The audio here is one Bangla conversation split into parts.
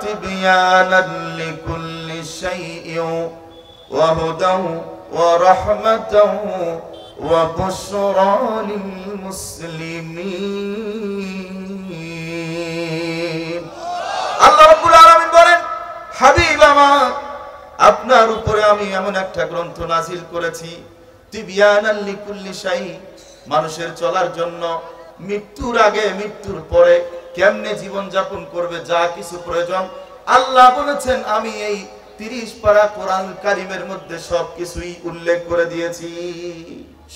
تبيانا لكل شيء وهدى ورحمة وبشرى للمسلمين আল্লাহ রাব্বুল আলামিন বলেন হাবিব আমার আপনার উপরে আমি এমন একটা গ্রন্থ নাযিল করেছি তিবিয়ানাল লিকুল্লি শাই মানুষের চলার জন্য মৃত্যুর আগে মৃত্যুর পরে কেমনে জীবন যাপন করবে যা কিছু প্রয়োজন আল্লাহ বলেছেন আমি এই 30 পারা কোরআন কারীমের মধ্যে সবকিছুই উল্লেখ করে দিয়েছি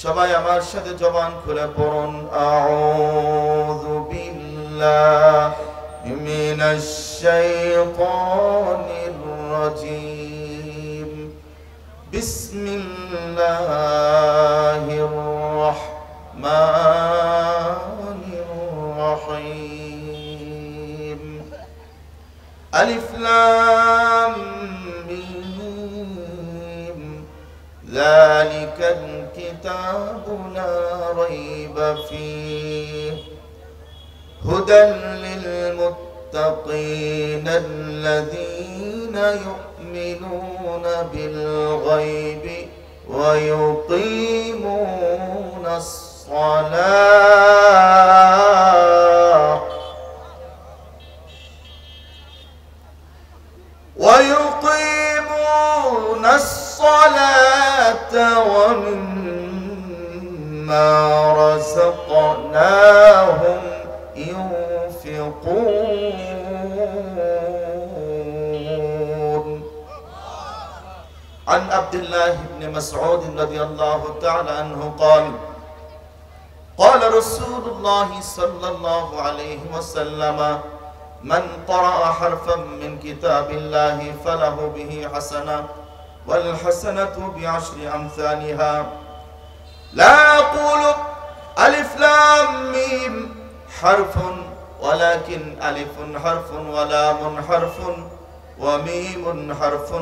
সবাই আমার সাথে জবান খুলে পড়ুন আউযু বিল্লাহি মিনাশ শাইতানির রাজীম বিসমিল্লাহির রাহমানির রাহিম আলিফ লাম মিম যালিকাল কিতাবু লা রাইবা ফীহি হুদাল লিল মুত্তাকিনা আল্লাযীনা يؤمنون بالغيب ويقيمون الصلاة ومما رزقناهم ينفقون عن عبد الله بن مسعود رضي الله تعالى عنه قال قال رسول الله صلى الله عليه وسلم من قرأ حرفا من كتاب الله فله به حسنة والحسنة بعشر أمثالها لا أقول ألف لام ميم حرف ولكن ألف حرف ولام حرف وميم حرف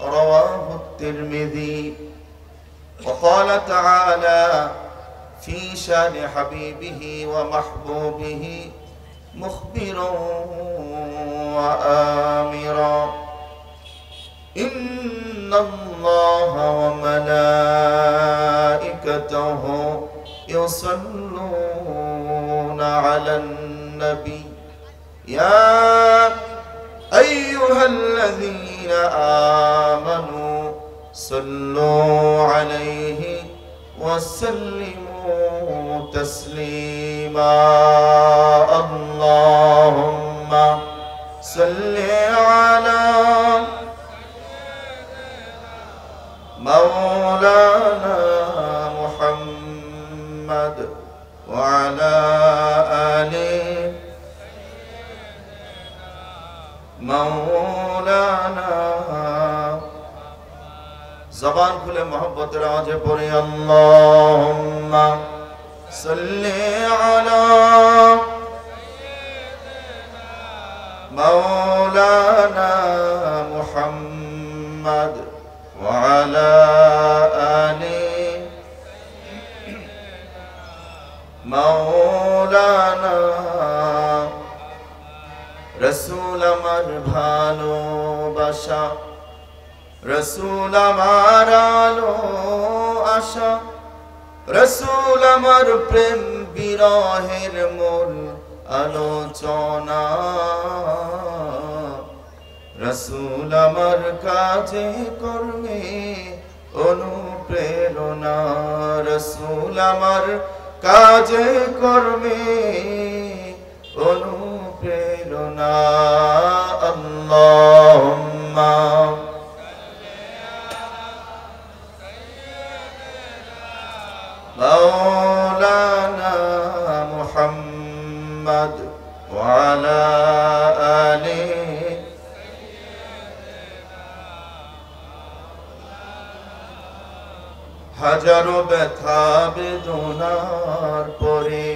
رواه الترمذي وقال تعالى في شان حبيبه ومحبوبه مخبرا وآمرا إن الله وملائكته يصلون على النبي يا أيها الذين آمنوا صلوا عليه وسلموا تسليما اللهم صل على مولانا محمد وعلى آله مولانا زبان খুলে মোহব্বতের আওয়াজে পড়ি আল্লাহুম্মা সাল্লি আলা مولانا محمد وعلى آله مولانا رسول আমার ভালোবাসা রসুল আমার আলো আশা রসুল আমার প্রেম বিরহের মূল আলোচনা রসুল আমার কাজে কর্মে অনুপ্রেরণা রসুল আমার কাজে কর্মে অনুপ্রেরণা আল্লাহুম্মা مولانا محمد وعلى آله হাজারো ব্যথা বেদনার পরে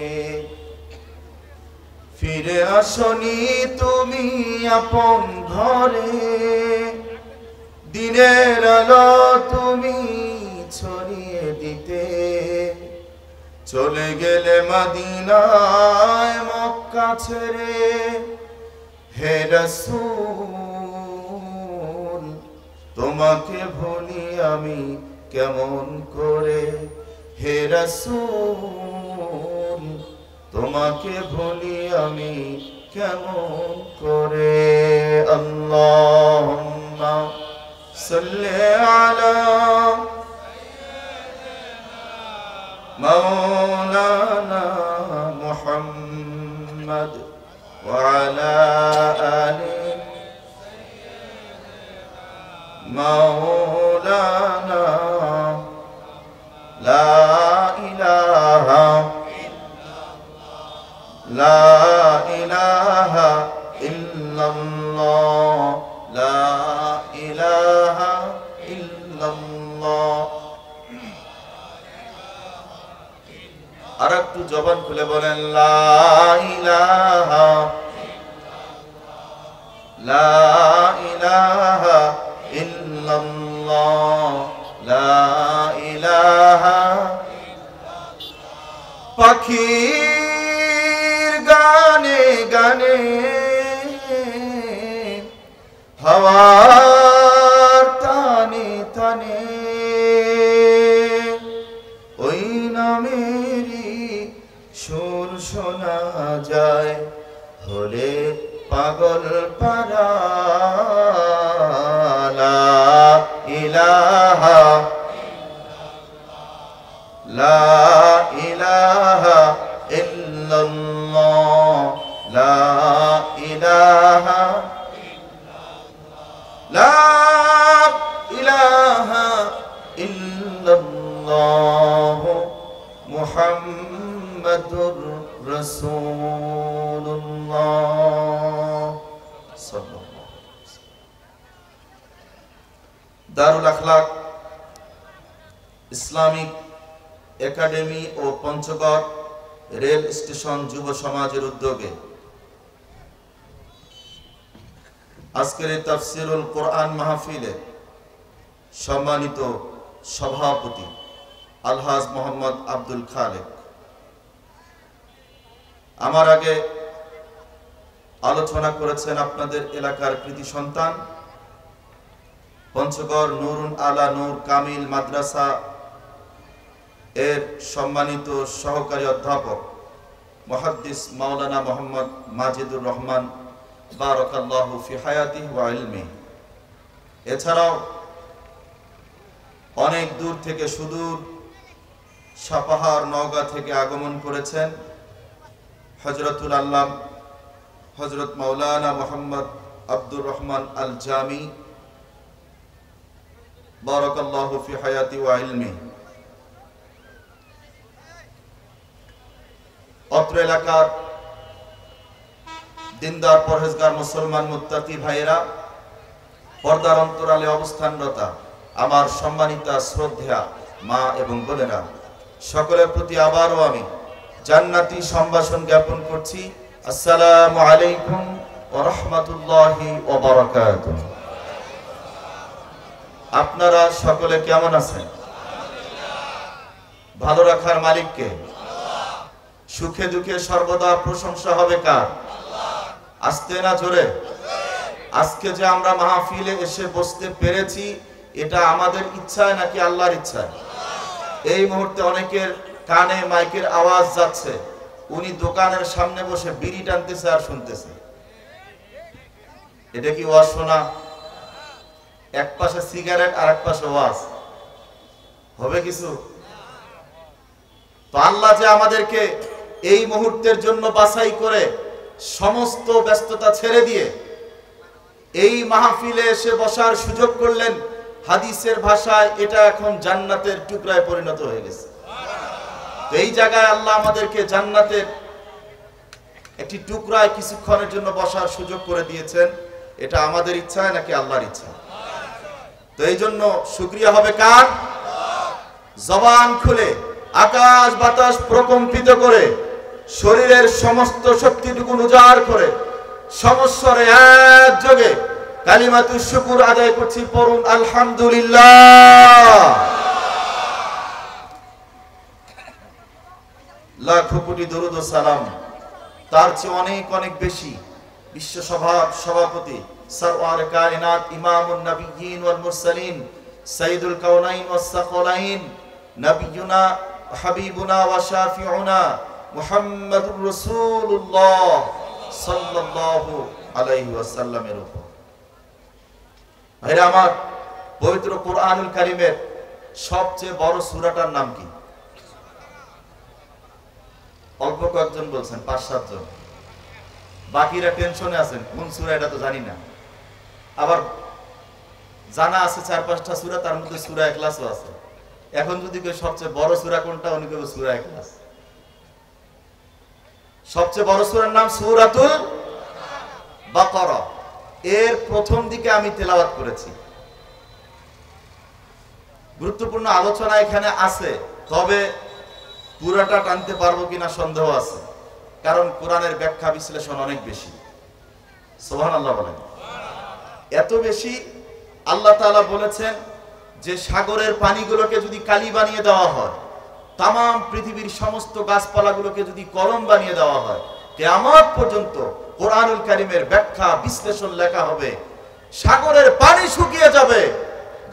ফিরে আসনি তুমি আপন ঘরে দিনের আলো তুমি ছড়িয়ে দিতে চলে গেলে মদিনায় মক্কা ছেড়ে হে রাসূল তোমাকে ভুলি আমি কেমন করে, হে রাসূল তোমাকে ভুলি আমি কেমন করে। আল্লাহুম্মা সাল্লি আলা মাওলানা মুহাম্মদ ওয়া আলা আলি মাওলানা লা ইলাহা ইল্লাল্লাহ লা ইলাহা ইল্লাল্লাহ। আর একটু জবান খুলে বলেন লা ইলাহা ইল্লাল্লাহ লা ইলাহা। পাখির গানে গানে হাওয়ার টানে টানে ওই নামেরই সুর শোনা যায়, হলে পাগল পারা। লা ইলাহা ইল্লাল্লাহ লা ইলাহা ইল্লাল্লাহ মুহাম্মাদুর রাসূলুল্লাহ সাল্লাল্লাহু আলাইহি ওয়াসাল্লাম। দারুল আখলাক ইসলামিক একাডেমি ও পঞ্চগড় রেল স্টেশন যুব সমাজের উদ্যোগে আজকের এই তাফসিরুল কোরআন মাহফিলে সম্মানিত সভাপতি আলহাজ মোহাম্মদ আব্দুল খালেক, আমার আগে আলোচনা করেছেন আপনাদের এলাকার কৃতি সন্তান পঞ্চগড় নুরুন আলা নূর কামিল মাদ্রাসা এর সম্মানিত সহকারী অধ্যাপক মুহাদ্দিস মাওলানা মোহাম্মদ মাজিদুর রহমান বারাকাল্লাহু ফি হায়াতিহি ওয়া ইলমিহি। এছাড়াও অনেক দূর থেকে সুদূর সাপাহার নওগাঁ থেকে আগমন করেছেন হযরতুল আল্লাম হযরত মাওলানা মোহাম্মদ আব্দুর রহমান আল জামি বারাকাল্লাহু ফি হায়াতিহি ওয়া ইলমিহি। অত্র এলাকার দিনদার পরহেজগার মুসলমান মুত্তাকি ভাইয়েরা, পর্দার অন্তরালে অবস্থানরতা আমার সম্মানিতা শ্রদ্ধেয়া মা এবং বোনেরা, সকলের প্রতি আবারও আমি জান্নাতি সম্ভাষণ জ্ঞাপন করছি। আসসালামু আলাইকুম ওয়া রাহমাতুল্লাহি ওয়া বারাকাতুহু। আপনারা সকলে কেমন আছেন? ভালো রাখার মালিক কে? সুখে দুঃখে সর্বদা প্রশংসা হবে কার? আস্তে না জোরে? আজকে যে আমরা মাহফিলে এসে বসতে পেরেছি, এটা আমাদের ইচ্ছায় নাকি আল্লাহর ইচ্ছায়? এই মুহূর্তে অনেকের কানে মাইকের আওয়াজ যাচ্ছে, উনি দোকানের সামনে বসে বিড়ি টানতেছে আর শুনতেছে। এটা কি ওয়াজ শোনা? এক পাশে সিগারেট আর এক পাশে ওয়াজ হবে কিছু? তো আল্লাহ যে আমাদেরকে এই মুহূর্তের জন্য বাছাই করে সমস্ত ব্যস্ততা ছেড়ে দিয়ে এই মাহফিলে এসে বসার সুযোগ করলেন, হাদিসের ভাষায় এটা এখন জান্নাতের টুকরায় পরিণত হয়ে গেছে। তো এই জায়গায় আল্লাহ আমাদেরকে জান্নাতের একটি টুকরায় কিছুক্ষণের জন্য বসার সুযোগ করে দিয়েছেন। এটা আমাদের ইচ্ছায় নাকি আল্লাহর ইচ্ছা? তো এই জন্য শুকরিয়া হবে কার? জবান খুলে আকাশ বাতাস প্রকম্পিত করে শরীরের সমস্ত শক্তিটুকু উজাড় করে সমস্বরে একযোগে কালিমাতুশ শুকর আদায় করছি। পড়ুন আলহামদুলিল্লাহ। লাখ কোটি দরুদ ও সালাম তার চেয়ে অনেক অনেক বেশি বিশ্ব সভার সভাপতি সরওয়ার কায়নাত ইমামুন নবিয়্যিন ওয়াল মুরসালিন সাইয়্যিদুল কাউনাইন ওয়াস সাকলাইন নবিয়ুনা হাবিবুনা ওয়া শাফিউনা মুহাম্মাদুর রাসূলুল্লাহ সাল্লাল্লাহু আলাইহি ওয়াসাল্লামের উপর। ভাইরা আমার, পবিত্র কোরআনুল কারীমের সবচেয়ে বড় সূরাটার নাম কি? অল্প কয়েকজন বলছেন, 5-7 জন। বাকিরা টেনশনে আছেন কোন সূরা এটা তো জানি না। আবার জানা আছে 4-5টা সূরা, তার মধ্যে সূরা ইখলাসও আছে। এখন যদি কেউ সবচেয়ে বড় সূরা কোনটা, উনি কেউ সূরা ইখলাস। সবচেয়ে বড় সূরার নাম সূরাতুল বাকারা। এর প্রথম দিকে আমি তেলাওয়াত করেছি। গুরুত্বপূর্ণ আলোচনা এখানে আছে, তবে পুরাটা টানতে পারবো কিনা সন্দেহ আছে, কারণ কোরআনের ব্যাখ্যা বিশ্লেষণ অনেক বেশি। সুবহানাল্লাহ বলেন। এত বেশি, আল্লাহ তাআলা বলেছেন যে সাগরের পানিগুলোকে যদি কালি বানিয়ে দেওয়া হয়, তাম পৃথিবীর সমস্ত গাছপালাগুলোকে যদি কলম বানিয়ে দেওয়া হয়, কিয়ামত পর্যন্ত কোরআনুল কারীমের ব্যাখ্যা বিশ্লেষণ লেখা হবে। সাগরের পানি শুকিয়ে যাবে,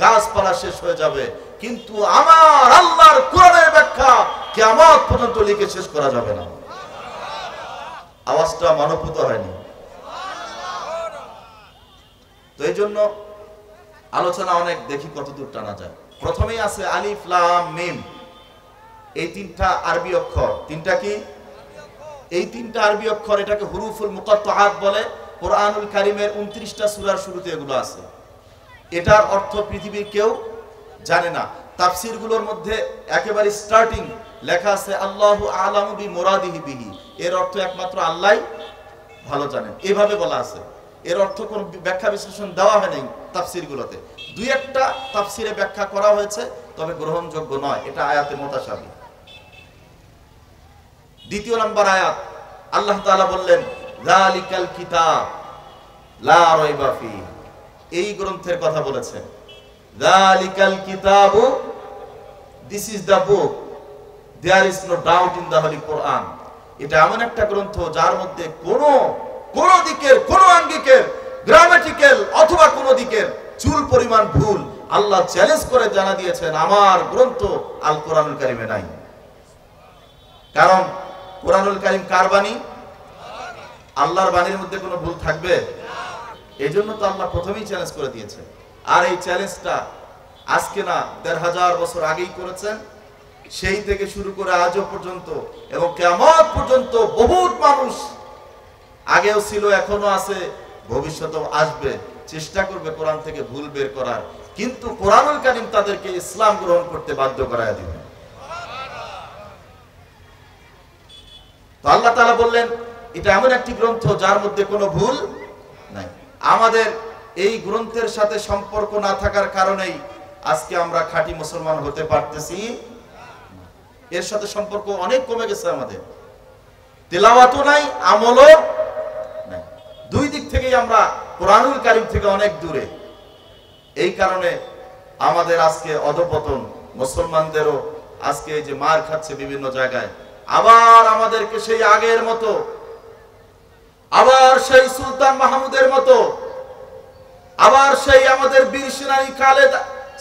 গাছপালা শেষ হয়ে যাবে, কিন্তু আমার আল্লাহর কোরআনের ব্যাখ্যা কিয়ামত পর্যন্ত লিখে শেষ করা যাবে না। আওয়াজটা মনোভূত হয়নি তো, এই জন্য আলোচনা অনেক, দেখি কতদূর টানা যায়। প্রথমেই আছে আলিফ লাম মিম, এই 3টা আরবি অক্ষর। 3টা কি? এই 3টা আরবি অক্ষর, এটাকে হুরুফুল মুকাত্তাআত বলে। কোরআনুল কারীমের 29টা সূরার শুরুতে এগুলো আছে। এটার অর্থ পৃথিবীর কেউ জানে না। তাফসীরগুলোর মধ্যে একেবারে স্টার্টিং লেখা আছে আল্লাহু আ'লামু বিমুরাদিহি বিহি, এর অর্থ একমাত্র আল্লাহই ভালো জানেন, এভাবে বলা আছে। এর অর্থ কোন ব্যাখ্যা বিশ্লেষণ দেওয়া হয় নাই তাফসীরগুলোতে। 2-1টা তাফসীরে ব্যাখ্যা করা হয়েছে, তবে গ্রহণযোগ্য নয়, এটা আয়াতে মুতাশাবি। দ্বিতীয় নম্বর আয়াত, আল্লাহ তাআলা বললেন যালিকাল কিতাব লা রাইবা ফীহি, এই গ্রন্থের কথা বলেছেন। যালিকাল কিতাবু, this is the book, there is no doubt in the holy Quran. এটা এমন একটা গ্রন্থ যার মধ্যে কোন দিকের, কোন আঙ্গিকের, গ্রামাটিক্যাল অথবা কোন দিকের চুল পরিমাণ ভুল আল্লাহ চ্যালেঞ্জ করে জানা দিয়েছেন আমার গ্রন্থ আল কোরআনুল কারীমে নাই। কারণ কোরআনুল কারীম কার বাণী? আল্লাহর বাণীর মধ্যে কোনো ভুল থাকবে? এই জন্য তো আল্লাহ প্রথমেই চ্যালেঞ্জ করে দিয়েছেন। আর এই চ্যালেঞ্জটা আজকে না, 1500 বছর আগেই করেছেন। সেই থেকে শুরু করে আজও পর্যন্ত এবং কিয়ামত পর্যন্ত বহুত মানুষ আগেও ছিল, এখনো আছে, ভবিষ্যতেও আসবে, চেষ্টা করবে কোরআন থেকে ভুল বের করার, কিন্তু কোরআনুল কারীম তাদেরকে ইসলাম গ্রহণ করতে বাধ্য করায় দিবে। তো আল্লাহ তাআলা বললেন এটা এমন একটি গ্রন্থ যার মধ্যে কোনো ভুল নাই। আমাদের এই গ্রন্থের সাথে সম্পর্ক না থাকার কারণেই আজকে আমরা খাঁটি মুসলমান হতে পারতেছি। এর সাথে সম্পর্ক অনেক কমে গেছে আমাদের, তেলাওয়াতও নাই, আমলও নাই। 2 দিক থেকেই আমরা কোরআনুল কারীম থেকে অনেক দূরে। এই কারণে আমাদের আজকে অধঃপতন, মুসলমানদেরও আজকে এই যে মার খাচ্ছে বিভিন্ন জায়গায়। আবার আমাদেরকে সেই আগের মতো, আবার সেই সুলতান মাহমুদের মতো, আবার সেই আমাদের বীর সেনানী খালেদ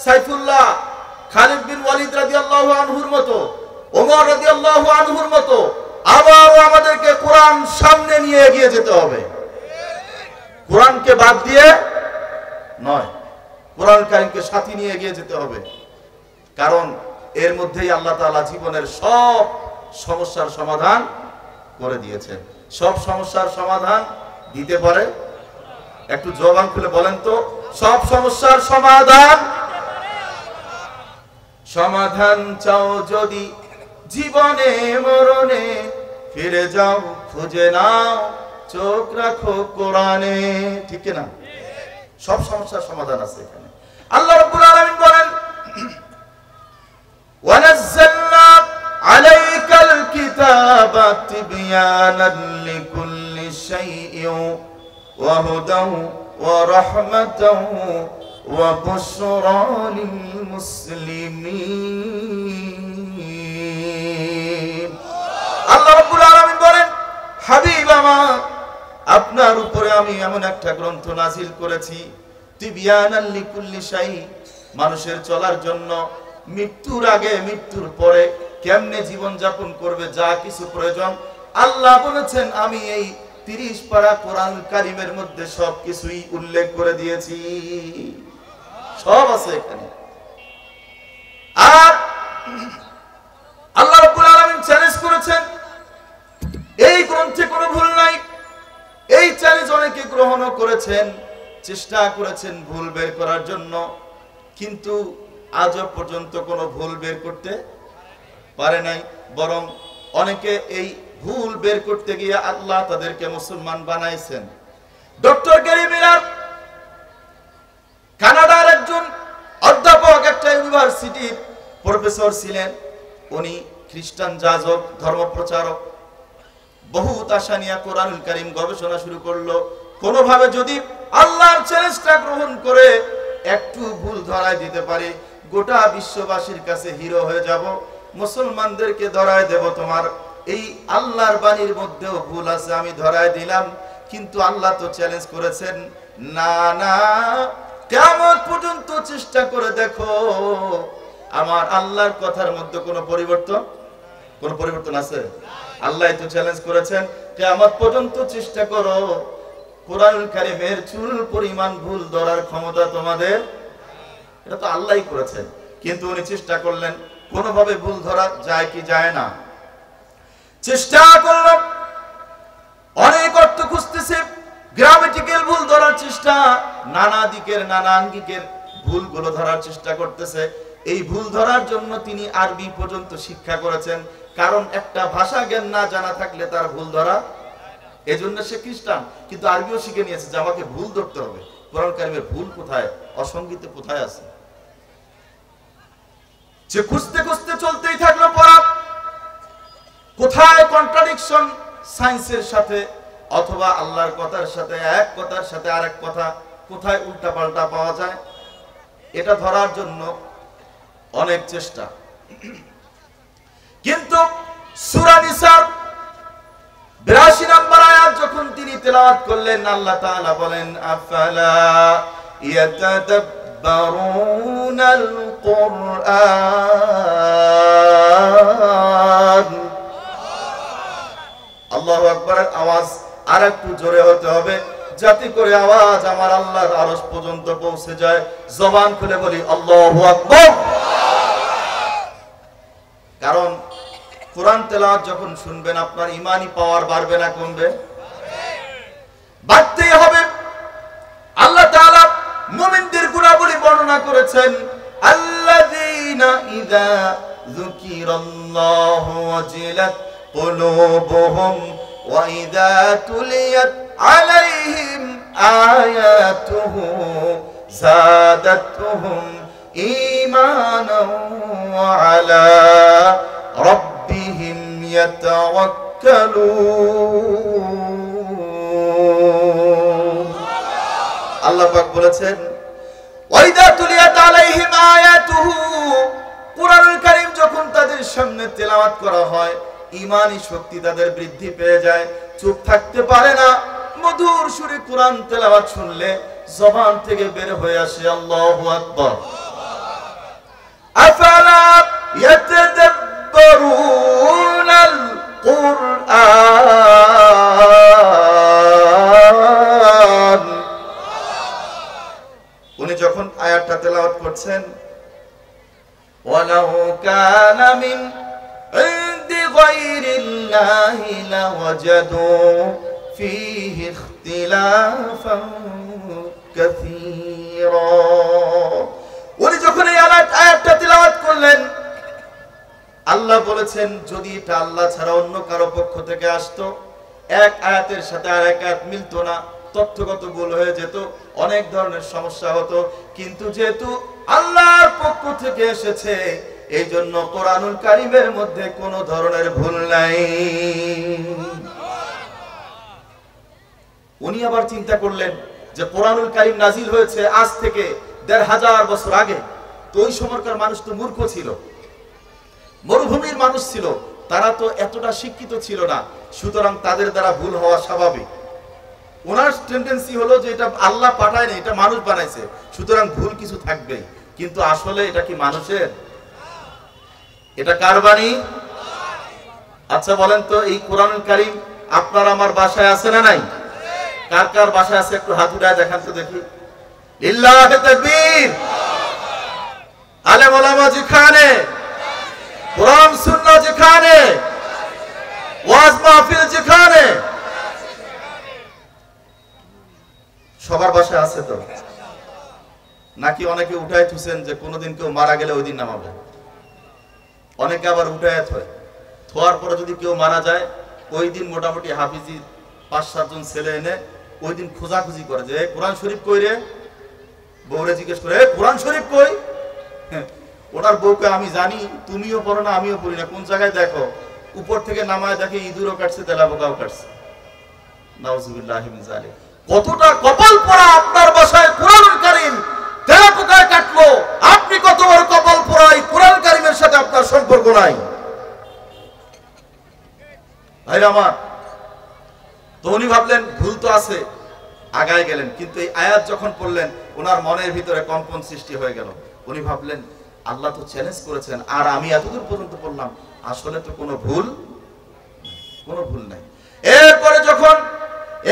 সাইফুল্লাহ, খালিদ বিন ওয়ালিদ রাদিয়াল্লাহু আনহুর মতো, ওমর রাদিয়াল্লাহু আনহুর মতো আবার আমাদেরকে কোরআন সামনে নিয়ে এগিয়ে যেতে হবে। কোরআনকে বাদ দিয়ে নয়, কোরআন কারীমকে সাথে নিয়ে এগিয়ে যেতে হবে। কারণ এর মধ্যেই আল্লাহ তাআলা জীবনের সব সমস্যার সমাধান করে দিয়েছেন। সব সমস্যার সমাধান দিতে পারে? একটু জবান খুলে বলেন তো, সব সমস্যার সমাধান। সমাধান চাও যদি জীবনে মরণে, ফিরে যাও খুঁজে নাও, চোখ রাখো কোরআনে। ঠিক না? সব সমস্যার সমাধান আছে এখানে। আল্লাহ রাব্বুল আলামিন বলেন ওয়ানাজ্জালনা আলাইকাল কিতাবা তিবয়ানান লিকুল্লি শাইইন ওয়া হুদান ওয়া রাহমাতান ওয়া বুশরা লিল মুসলিমিন। আল্লাহ রাব্বুল আলামিন বলেন হাবিব আমার, আপনার উপরে আমি এমন একটা গ্রন্থ নাজিল করেছি তিবিয়ানাল লিকুল্লি শাই, মানুষের চলার জন্য মৃত্যুর আগে মৃত্যুর পরে কেমনে জীবন যাপন করবে যা কিছু প্রয়োজন আল্লাহ বলেছেন আমি এই 30 পারা কোরআন কারীমের মধ্যে সবকিছুই উল্লেখ করে দিয়েছি, সব আছে এখানে। আর আল্লাহ রাব্বুল আলামিন চ্যালেঞ্জ করেছেন এই গ্রন্থে কোনো ভুল নাই। এই চ্যালেঞ্জ অনেকে গ্রহণ করেছেন, চেষ্টা করেছেন ভুল বের করার জন্য, কিন্তু আজ পর্যন্ত কোনো ভুল বের করতে পারে নাই। বরং অনেকে এই ভুল বের করতে গিয়ে আল্লাহ তাদেরকে মুসলমান বানাইছেন। ডক্টর গ্যারি মিলার কানাডার একজন অধ্যাপক, একটা ইউনিভার্সিটির প্রফেসর ছিলেন। উনি খ্রিস্টান যাজক, ধর্মপ্রচারক। বহুত আশা নিয়ে কোরআনুল কারীম গবেষণা শুরু করলো। কোনোভাবে যদি আল্লাহর চ্যালেঞ্জটা গ্রহণ করে একটু ভুল ধরায় দিতে পারে, গোটা বিশ্ববাসীর কাছে হিরো হয়ে যাব, মুসলমানদেরকে ধরায় দেব তোমার এই আল্লাহর বাণীর মধ্যেও ভুল আছে, আমি ধরায় দিলাম। কিন্তু আল্লাহ তো চ্যালেঞ্জ করেছেন, না না, কিয়ামত পর্যন্ত চেষ্টা করে দেখো আমার আল্লাহর কথার মধ্যে কোনো পরিবর্তন আছে? আল্লাহ তো চ্যালেঞ্জ করেছেন কিয়ামত পর্যন্ত চেষ্টা করো, কোরআনুল কারীমের চুল পরিমাণ ভুল ধরার ক্ষমতা তোমাদের, এটা তো আল্লাহই করেছেন। কিন্তু উনি চেষ্টা করলেন, কোনোভাবে ভুল ধরা যায় কি যায় না, চেষ্টা করল, অনেক অর্থ খুঁজতেছে, গ্রামেটিক্যাল ভুল ধরার চেষ্টা, নানা দিকের নানা আঙ্গিকের ভুলগুলো ধরার চেষ্টা করতেছে। এই ভুল ধরার জন্য তিনি আরবি পর্যন্ত শিক্ষা করেছেন, কারণ একটা ভাষা জ্ঞান না জানা থাকলে তার ভুল ধরা, এজন্য সে খ্রিস্টান, কিন্তু আরবিও শিখে নিয়েছে যে আমাকে ভুল ধরতে হবে, কোরআন কারীমের ভুল কোথায়, অসঙ্গিত কোথায় আছে। সে খুঁজতে খুঁজতে চলতেই থাকলো, পড়া কোথায় কন্ট্রাডিকশন সায়েন্সের সাথে অথবা আল্লাহর কথার সাথে, এক কথার সাথে আরেক কথা কোথায় উল্টা পাল্টা পাওয়া যায়, এটা ধরার জন্য অনেক চেষ্টা। কিন্তু সূরা নিসার 82 নম্বর আয়াত যখন তিনি তেলাওয়াত করলেন, আল্লাহ তাআলা বলেন আফালা ইয়াতাদাব্বারুনাল কুরআন। আল্লাহু আকবারের আওয়াজ আর একটু জোরে হতে হবে, যাতে করে আওয়াজ আমার আল্লাহর আরশ পর্যন্ত পৌঁছে যায়। জবান খুলে বলি আল্লাহু আকবার। কারণ কোরআন তেলাওয়াত যখন শুনবেন আপনার ঈমানি পাওয়ার বাড়বে না কমবে? বাড়তেই হবে। আল্লাহ তাআলা মুমিনদের গুণাবলী বর্ণনা করেছেন, আল্লাযীনা ইযা যুকিরাল্লাহু ওয়াজিলাত কুলুবুহুম ওয়া ইযা তুলিয়াত আলাইহিম আয়াতুহু যাদাতুহুম ঈমানাও ওয়া আলা রাব্বিহিম ইয়াতাওয়াক্কালুন। আল্লাহ পাক বলেছেন ওয়া ইযা তুলিয়াত আলাইহিম আয়াতুহু, কোরআনুল কারীম যখন তাদের সামনে তেলাওয়াত করা হয় ঈমানি শক্তি তাদের বৃদ্ধি পেয়ে যায়, চুপ থাকতে পারে না। মধুর সুরে কোরআন তেলাওয়াত শুনলে জবান থেকে বের হয়ে আসে আল্লাহু আকবার। আফালা ইয়াতাদাব্বারুনাল কুরআন। উনি যখন আয়াতটা তেলাওয়াত করছেন, ওয়ালাউ কানা মিন ইনদি গায়রিল্লাহি লাওয়াজাদু ফীহি ইখতিলাফান কাসীরা। উনি যখন এই আয়াতটা তেলাওয়াত করলেন, আল্লাহ বলেছেন যদি এটা আল্লাহ ছাড়া অন্য কারো পক্ষ থেকে আসতো, এক আয়াতের সাথে আরেক আয়াত মিলতো না, তথ্যগত ভুল হয়ে যেত, অনেক ধরনের সমস্যা হতো। কিন্তু যেহেতু আল্লাহর পক্ষ থেকে এসেছে, এই জন্য কোরআনুল কারীমের মধ্যে কোনো ধরনের ভুল নাই। উনি আবার চিন্তা করলেন যে কোরআনুল কারীম নাজিল হয়েছে আজ থেকে ১৫০০ বছর আগে, তো ওই সময়কার মানুষ তো মূর্খ ছিল, মরুভূমির মানুষ ছিল, তারা তো এতটা শিক্ষিত ছিল না, সুতরাং তাদের দ্বারা ভুল হওয়া স্বাভাবিক। ওনার টেন্ডেন্সি হলো যে এটা আল্লাহ পাঠায় না, এটা মানুষ বানাইছে, সুতরাং ভুল কিছু থাকবেই। কিন্তু আসলে এটা কি মানুষের? এটা কার বাণী? আচ্ছা বলেন তো, এই কোরআনুল কারীম আপনার আমার বাসায় আছে না নাই? কার কার বাসায় আছে একটু হাত উঠায় দেখান তো দেখি। লিল্লাহি তাকবীর। আলেম ওলামা যেখানে, কোরআন সুন্নাহ যেখানে, ওয়াজ মাহফিল যেখানে, সবার বাসায় আছে তো? নাকি অনেকে উঠায় থুছেন যে কোনোদিন কেউ মারা গেলে ওই দিন নামাবে? অনেকে আবার উঠায় থয়, থোয়ার পরে যদি কেউ মারা যায় ওই দিন মোটামুটি হাফিজি 5-7 জন ছেলে এনে ওই দিন খোঁজাখুঁজি করে যে কোরআন শরীফ কই রে? বউরে জিজ্ঞেস করে কোরআন শরীফ কই? ওনার বউকে আমি জানি তুমিও পড়ো না আমিও পড়ি না, কোন জায়গায় দেখো? উপর থেকে নামায় দেখে ইঁদুরও কাটছে, তেলাপোকাও কাটছে। নাউজুবিল্লাহি মিন যালিক। কতটা কপাল পোড়া আপনার বাসায় কোরআনুল কারীম তেলাপোকায় কাটলো, আপনি কত বড় কপাল পোড়া, এই কোরআন কারীমের সাথে আপনার সম্পর্ক নাই। ভাইরা আমার, তো উনি ভাবলেন ভুল তো আছে, আগায় গেলেন। কিন্তু এই আয়াত যখন পড়লেন ওনার মনের ভিতরে কম্পন সৃষ্টি হয়ে গেল। উনি ভাবলেন আল্লাহ তো চ্যালেঞ্জ করেছেন, আর আমি এতদূর পর্যন্ত পড়লাম, আসলে তো কোনো ভুল নাই। এরপরে যখন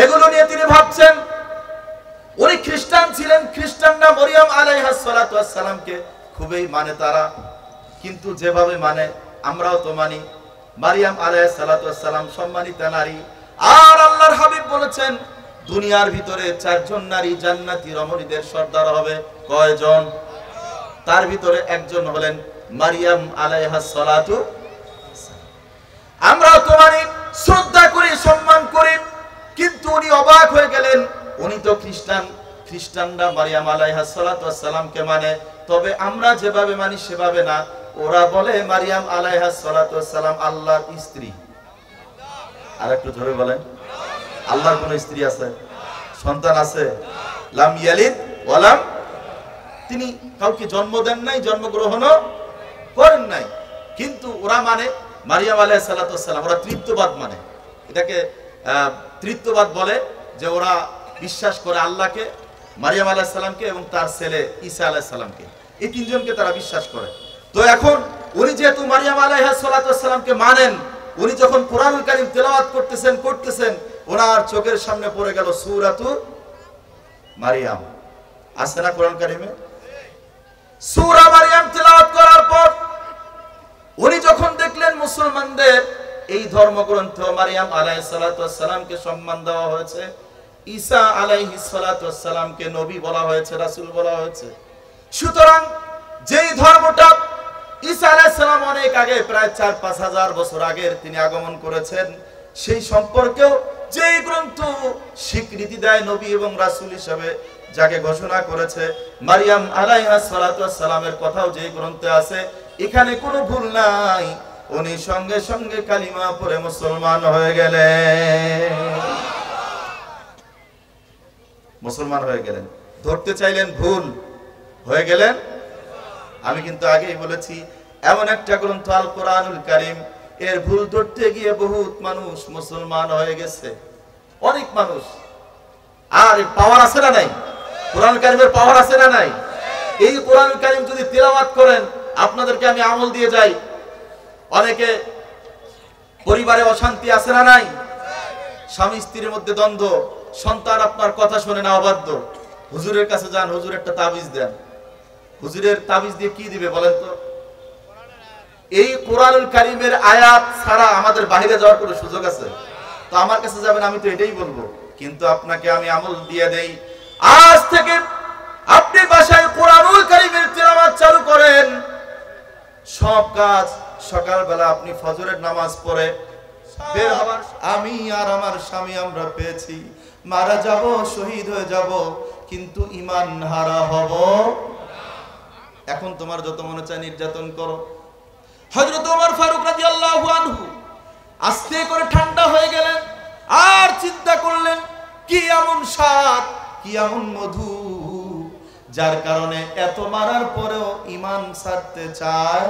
এগুলো নিয়ে তিনি ভাবছেন, উনি খ্রিস্টান ছিলেন, খ্রিস্টানরা মরিয়ম আলাইহিস সালাতু ওয়াস সালামকে খুবই মানে তারা, কিন্তু যেভাবে মানে আমরাও তো মানি। মারিয়াম আলাইহিস সালাতু ওয়াস সালাম সম্মানিতা নারী, আর আল্লাহর হাবিব বলেছেন দুনিয়ার ভিতরে 4 জন নারী জান্নাতি রমণীদের সর্দার হবে। কয়জন? তার ভিতরে একজন হলেন মারিয়াম আলাইহাস সালাতু। আমরা তো মানি, শ্রদ্ধা করি, সম্মান করি, কিন্তু উনি অবাক হয়ে গেলেন, উনি তো খ্রিস্টান, খ্রিস্টানরা মারিয়াম আলাইহাস সালাতু ওয়াস সালামকে মানে, তবে আমরা যেভাবে মানি সেভাবে না। ওরা বলে মারিয়াম আলাইহাস সালাতু ওয়াস সালাম আল্লাহর স্ত্রী। আর একটু ধরে বলেন, আল্লাহর কোন স্ত্রী আছে? সন্তান আছে? লাম ইয়ালিদ ওয়ালাম, তিনি কাউকে জন্ম দেন নাই, জন্মগ্রহণও করেন নাই। কিন্তু ওরা মানে মারিয়াম আলাইহিস সালাতু ওয়াস সালাম, ওরা তৃত্ববাদ মানে, এটাকে তৃত্ববাদ বলে, যে ওরা বিশ্বাস করে আল্লাহকে, মারিয়াম আলাইহিস সালামকে এবং তার ছেলে ঈসা আলাইহিস সালামকে, এই তিনজনকে তারা বিশ্বাস করে। তো এখন উনি যেহেতু মারিয়াম আলাইহিস সালাতু ওয়াস সালামকে মানেন, উনি যখন কোরআনুল কারীম তেলাওয়াত করতেছেন ওনার চোখের সামনে পড়ে গেল সূরাতু মারিয়াম। আছে না কোরআন কারীমে? সূরা মারিয়াম তেলাওয়াত করার পর উনি যখন দেখলেন মুসলমানদের এই ধর্মগ্রন্থ মারিয়াম আলাইহিস সালাতু ওয়াস সালামকে সম্মান দেওয়া হয়েছে, ঈসা আলাইহিস সালাতু ওয়াস সালামকে নবী বলা হয়েছে, রাসূল বলা হয়েছে, সুতরাং যেই ধর্মটা ঈসা আলাইহিস সালাম অনেক আগে, প্রায় 4-5 হাজার বছর আগে তিনি আগমন করেছেন, সেই সম্পর্কেও যেই গ্রন্থ স্বীকৃতি দেয় নবী এবং রাসূল হিসেবে, যাকে ঘোষণা করেছে মারিয়াম আলাইহাস সালাতু ওয়াস সালামের কথাও যেই গ্রন্থে আছে, এখানে কোনো ভুল নাই। উনি সঙ্গে সঙ্গে কালিমা পড়ে মুসলমান হয়ে গেলেন। ধরতে চাইলেন ভুল, হয়ে গেলেন। আমি কিন্তু আগেই বলেছি, এমন একটা গ্রন্থ আল কোরআনুল কারীম, এর ভুল ধরতে গিয়ে বহুত মানুষ মুসলমান হয়ে গেছে, অনেক মানুষ। আর পাওয়ার আছে না নাই? কোরআন কারীমের পাওয়ার আছে না নাই? এই কোরআন কারীম যদি তেলাওয়াত করেন, আপনাদেরকে আমি আমল দিয়ে যাই, অনেকে পরিবারে অশান্তি আছে না নাই? স্বামী স্ত্রীর মধ্যে দ্বন্দ্ব, সন্তান আপনার কথা শুনে না, অবাধ্য, হুজুরের কাছে যান, হুজুর একটা তাবিজ দেন। হুজুরের তাবিজ দিয়ে কি দিবে বলেন তো? এই কোরআনুল কারীমের আয়াত ছাড়া আমাদের বাইরে যাওয়ার কোনো সুযোগ আছে? তো আমার কাছে যাবেন, আমি তো এটাই বলবো, কিন্তু আপনাকে আমি আমল দিয়ে দেই। আজ থেকে আপনি বাসায় কোরআনুল কারীমের তেলাওয়াত চালু করেন। সব কাজ সকালবেলা আপনি ফজরের নামাজ পড়ে বের হওয়ার, আমি আর আমার স্বামী আমরা পেয়েছি, মারা যাব, শহীদ হয়ে যাব, কিন্তু ঈমান হারা হব। এখন তোমার যত মনে চায় নির্যাতন করো। হযরত ওমর ফারুক রাদিয়াল্লাহু আনহু আস্তে করে ঠান্ডা হয়ে গেলেন, আর চিন্তা করলেন কি এমন স্বাদ, কি এমন মধু, যার কারণে এত মারার পরেও ঈমান ছাড়তে চায়।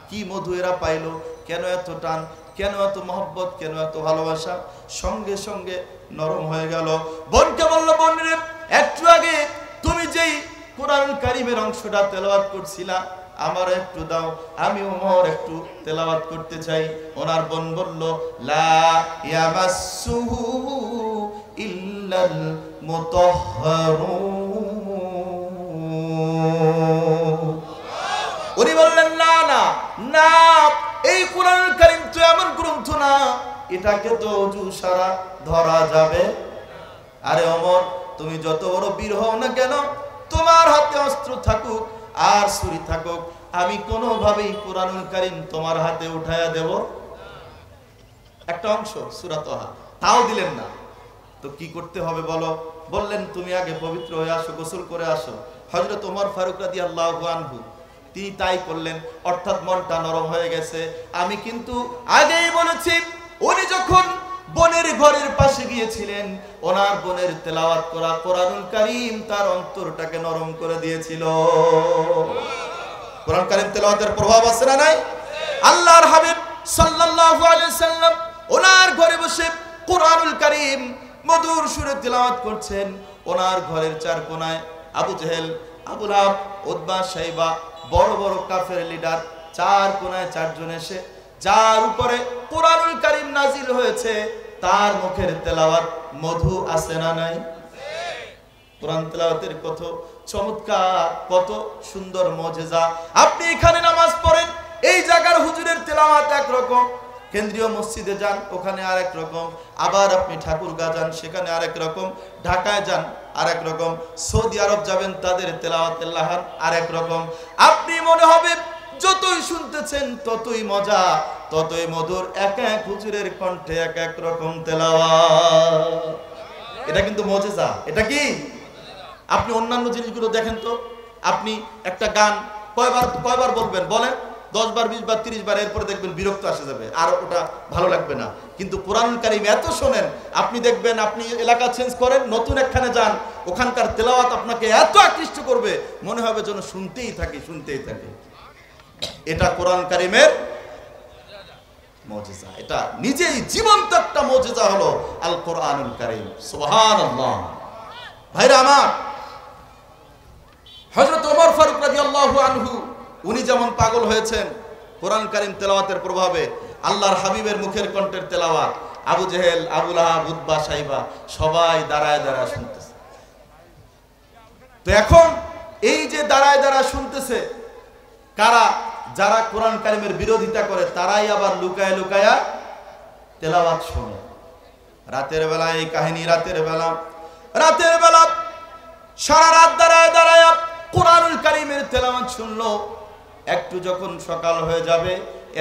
কি মধু এরা পাইলো? কেন এত টান, কেন এত মহব্বত, কেন এত ভালোবাসা? সঙ্গে সঙ্গে নরম হয়ে গেল। বোনকে বলল, বোন রে, একটু আগে তুমি যেই কোরআন কারীমের অংশটা তেলাওয়াত করছিলা, আমার একটু দাও, আমি ওমর একটু তেলাওয়াত করতে চাই। ওনার বোন বলল, লা ইয়ামাসসুহু ইল্লাল মুতাহহারুন। উনি বললেন, না না না, এই কোরআন কারীম তো এমন গ্রন্থ না, এটাকে তো ওযু সারা ধরা যাবে। আরে ওমর, তুমি যত বড় বীর হও না কেন, তোমার হাতে অস্ত্র থাকুক আর ছুরি থাকুক, আমি কোনোভাবেই কোরআনুল কারীম তোমার হাতে উঠায়া দেব। একটা অংশ সূরা তাহা, তাও দিলেন না। তো কি করতে হবে বলো? বললেন, তুমি আগে পবিত্র হয়ে আসো, গোসল করে আসো। হযরত ওমর ফারুক রাদিয়াল্লাহু আনহু তিনি তাই করলেন, অর্থাৎ মনটা নরম হয়ে গেছে। আমি কিন্তু আগেই বলেছি, উনি যখন বোনের ঘরের পাশে গিয়েছিলেন, ওনার বোনের তেলাওয়াত করা কোরআনুল কারীম তার অন্তরটাকে নরম করে দিয়েছিল। কোরআন কারীম তেলাওয়াতের প্রভাব আছে না নাই? আল্লাহর হাবিব সাল্লাল্লাহু আলাইহি সাল্লাম ওনার ঘরে বসে কোরআনুল কারীম মধুর সুরে তেলাওয়াত করছেন। ওনার ঘরের চার কোণায় আবু জেহেল, আবু লাহাব, উতবা, শাইবা, বড় বড় কাফের লিডার, চার কোণায় চারজন এসে যার উপরে কোরআনুল কারীম নাজিল হয়েছে তার মুখের তেলাওয়াত মধু আছে না নাই? কোরআন তেলাওয়াতের কত চমৎকার, কত সুন্দর মুজিজা। আপনি এখানে নামাজ পড়েন, এই জায়গার হুজুরের তেলাওয়াত একরকম, কেন্দ্রীয় মসজিদে যান ওখানে আরেক রকম, আবার আপনি ঠাকুরগাঁ যান সেখানে আরেক রকম, ঢাকায় যান আরেক রকম, সৌদি আরব যাবেন তাদের তেলাওয়াতের লাহান আরেক রকম। আপনি মনে হবে যতই শুনতেছেন ততই মজা, ততই মধুর, এক এক হুজুরের কণ্ঠে এক এক রকম তেলাওয়াত। এটা কিন্তু মুজিজা। এটা কি? আপনি অন্যান্য জিনিসগুলো দেখেন তো, আপনি একটা গান কয়বার বলবেন বলেন? 10 বার, 20 বার, 30 বার, এরপরে দেখবেন বিরক্ত আসে যাবে, আর ওটা ভালো লাগবে না। কিন্তু কোরআনুল কারীম এত শোনেন, আপনি দেখবেন আপনি এলাকা চেঞ্জ করেন, নতুন একখানে যান, ওখানকার তেলাওয়াত আপনাকে এত আকৃষ্ট করবে, মনে হবে যেন শুনতেই থাকি শুনতেই থাকি। এটা কোরআন কারীমের মুজিজা, এটা নিজেই জীবন্ত একটা মুজিজা হলো আল কোরআনুল কারীম। সুবহানাল্লাহ। ভাইরা আমার, হযরত ওমর ফারুক রাদিয়াল্লাহু আনহু উনি যেমন পাগল হয়েছেন কোরআন কারীম তেলাওয়াতের প্রভাবে, আল্লাহর হাবিবের মুখের কণ্ঠের তেলাওয়াত, আবু জেহেল, আবু লাহাব, উতবা, শাইবা সবাই দাঁড়ায় দাঁড়ায় শুনতেছে। তো এখন এই যে দাঁড়ায় দাঁড়ায় শুনতেছে কারা? যারা কোরআন কারীমের বিরোধিতা করে তারাই আবার লুকায় লুকায়া তেলাওয়াত শোনে। রাতের বেলা এই কাহিনী, রাতের বেলা সারা রাত দাঁড়ায় দাঁড়ায় কোরআনুল কারীমের তেলাওয়াত শুনলো। একটু যখন সকাল হয়ে যাবে,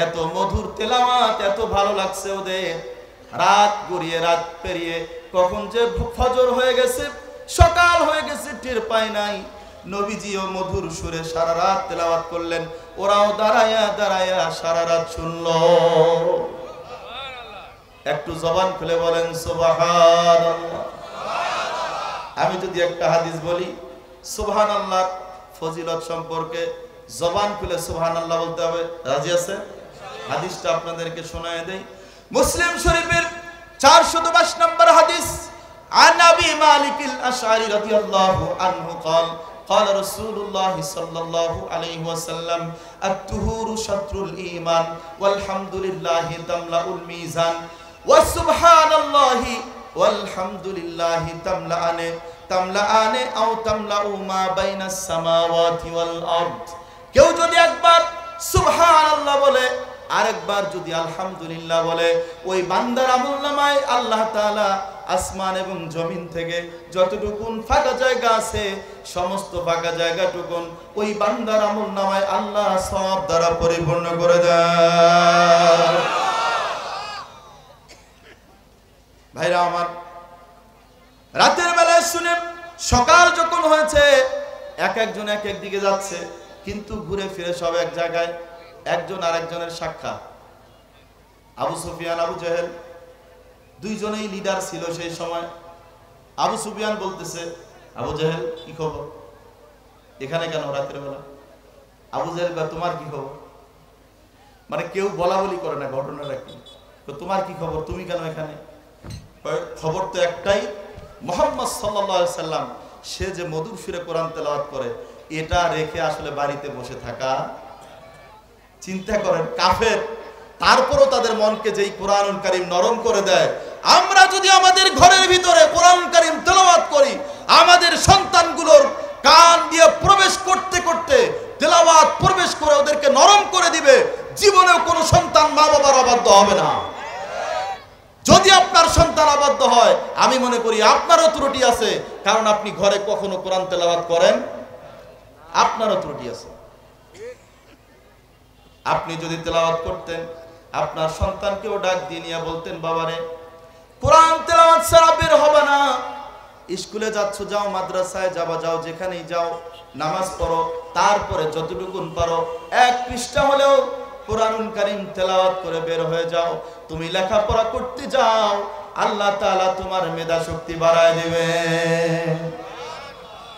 এত মধুর তেলাওয়াত, এত ভালো লাগছে ওদের। রাত গড়িয়ে, রাত পেরিয়ে কখন যে ফজর হয়ে গেছে, সকাল হয়ে গেছে টের পায় নাই। নবীজিও মধুর সুরে সারা রাত তেলাওয়াত করলেন, ওরাও দাঁড়ায়া দাঁড়ায়া সারা রাত শুনলো। একটু জবান খুলে বলেন সুবহানাল্লাহ। আমি যদি একটা হাদিস বলি সুবহানাল্লাহ ফজিলত সম্পর্কে, জবান খুলে সুবহানাল্লাহ বলতে হবে, রাজি আছে? হাদিসটা আপনাদেরকে শোনায় দেই। মুসলিম শরীফের 422 নম্বর হাদিস, আন আবি মালিক আল আশআরী রাদিয়াল্লাহু আনহু قال قال رسول الله صلى الله عليه وسلم الطهور شطر الإيمان والحمد لله تملأ الميزان وسبحان الله والحمد لله تملأان أو تملأ ما بين السماوات والأرض। কেউ যদি একবার সুবহানাল্লাহ বলে, আরেকবার যদি আলহামদুলিল্লাহ বলে, ওই বান্দার আমলনামায় আল্লাহ তাআলা আসমান এবং জমিন থেকে যতটুকুন ফাঁকা জায়গা আছে সমস্ত ফাঁকা জায়গাটুকুন ওই বান্দার আমলনামায় আল্লাহ সওয়াব দ্বারা পরিপূর্ণ করে দেয়। ভাইরা আমার, রাতের বেলায় শুনে সকাল যখন হয়েছে, এক একজন এক এক দিকে যাচ্ছে, কিন্তু ঘুরে ফিরে সব এক জায়গায়, একজন আরেকজনের সাক্ষাৎ। আবু সুফিয়ান, আবু জেহেল দুইজনেই লিডার ছিল সেই সময়। আবু সুফিয়ান বলতেছে, আবু জেহেল কি খবর, এখানে কেন রাতের বেলা? আবু জেহেল বা তোমার কি খবর? মানে কেউ বলা বলি করে না, ঘটনাটা কি, তোমার কি খবর, তুমি কেন এখানে? খবর তো একটাই, মুহাম্মদ সাল্লাল্লাহু আলাইহি সাল্লাম সে যে মধুর সুরে কোরআন তেলাওয়াত করে, এটা রেখে আসলে বাড়িতে বসে থাকা, চিন্তা করেন কাফের, তারপরও তাদের মনকে যেই কোরআনুল কারীম নরম করে দেয়। আমরা যদি আমাদের ঘরের ভিতরে কোরআনুল কারীম তেলাওয়াত করি, আমাদের সন্তানগুলোর কান দিয়ে প্রবেশ করতে করতে তেলাওয়াত প্রবেশ করে ওদেরকে নরম করে দিবে, জীবনেও কোনো সন্তান মা বাবার অবাধ্য হবে না। যদি আপনার সন্তান অবাধ্য হয়, আমি মনে করি আপনারও ত্রুটি আছে, কারণ আপনি ঘরে কখনো কোরআন তেলাওয়াত করেন, আপনারও ত্রুটি আছে। আপনি যদি তেলাওয়াত করতেন, আপনার সন্তানকেও ডাক দিয়ে নিয়ে বলতেন, বাবারে কোরআন তেলাওয়াত ছাড়া বের হবে না, স্কুলে যাচ্ছ যাও, মাদ্রাসায় যাবা যাও, যেখানেই যাও নামাজ পড়ো, তারপরে যতটুকুন পারো এক পৃষ্ঠা হলেও কোরআনুল কারীম তেলাওয়াত করে বের হয়ে যাও। তুমি লেখাপড়া করতে যাও, আল্লাহ তাআলা তোমার মেধা শক্তি বাড়ায় দিবে।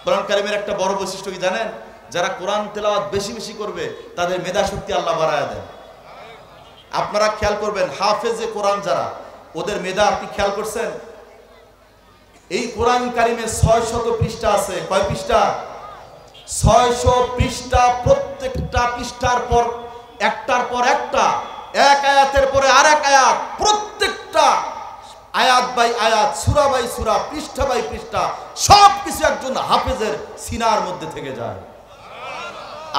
কোরআন কারীমের একটা বড় বৈশিষ্ট্য কি জানেন? যারা কোরআন তেলাওয়াত বেশি বেশি করবে তাদের মেধা শক্তি আল্লাহ বাড়ায় দেন। আপনারা খেয়াল করবেন, হাফেজে কোরআন যারা, ওদের মেধা আপনি খেয়াল করছেন? এই কোরআন কারীমে 600 পৃষ্ঠা আছে। কয় পৃষ্ঠা? 600 পৃষ্ঠা। প্রত্যেকটা পৃষ্ঠার পর একটার পর একটা, এক আয়াতের পরে আরেক আয়াত, প্রত্যেকটা আয়াত বাই আয়াত, সূরা বাই সূরা, পৃষ্ঠা বাই পৃষ্ঠা, সব কিছু একজন হাফেজের সিনার মধ্যে থেকে যায়।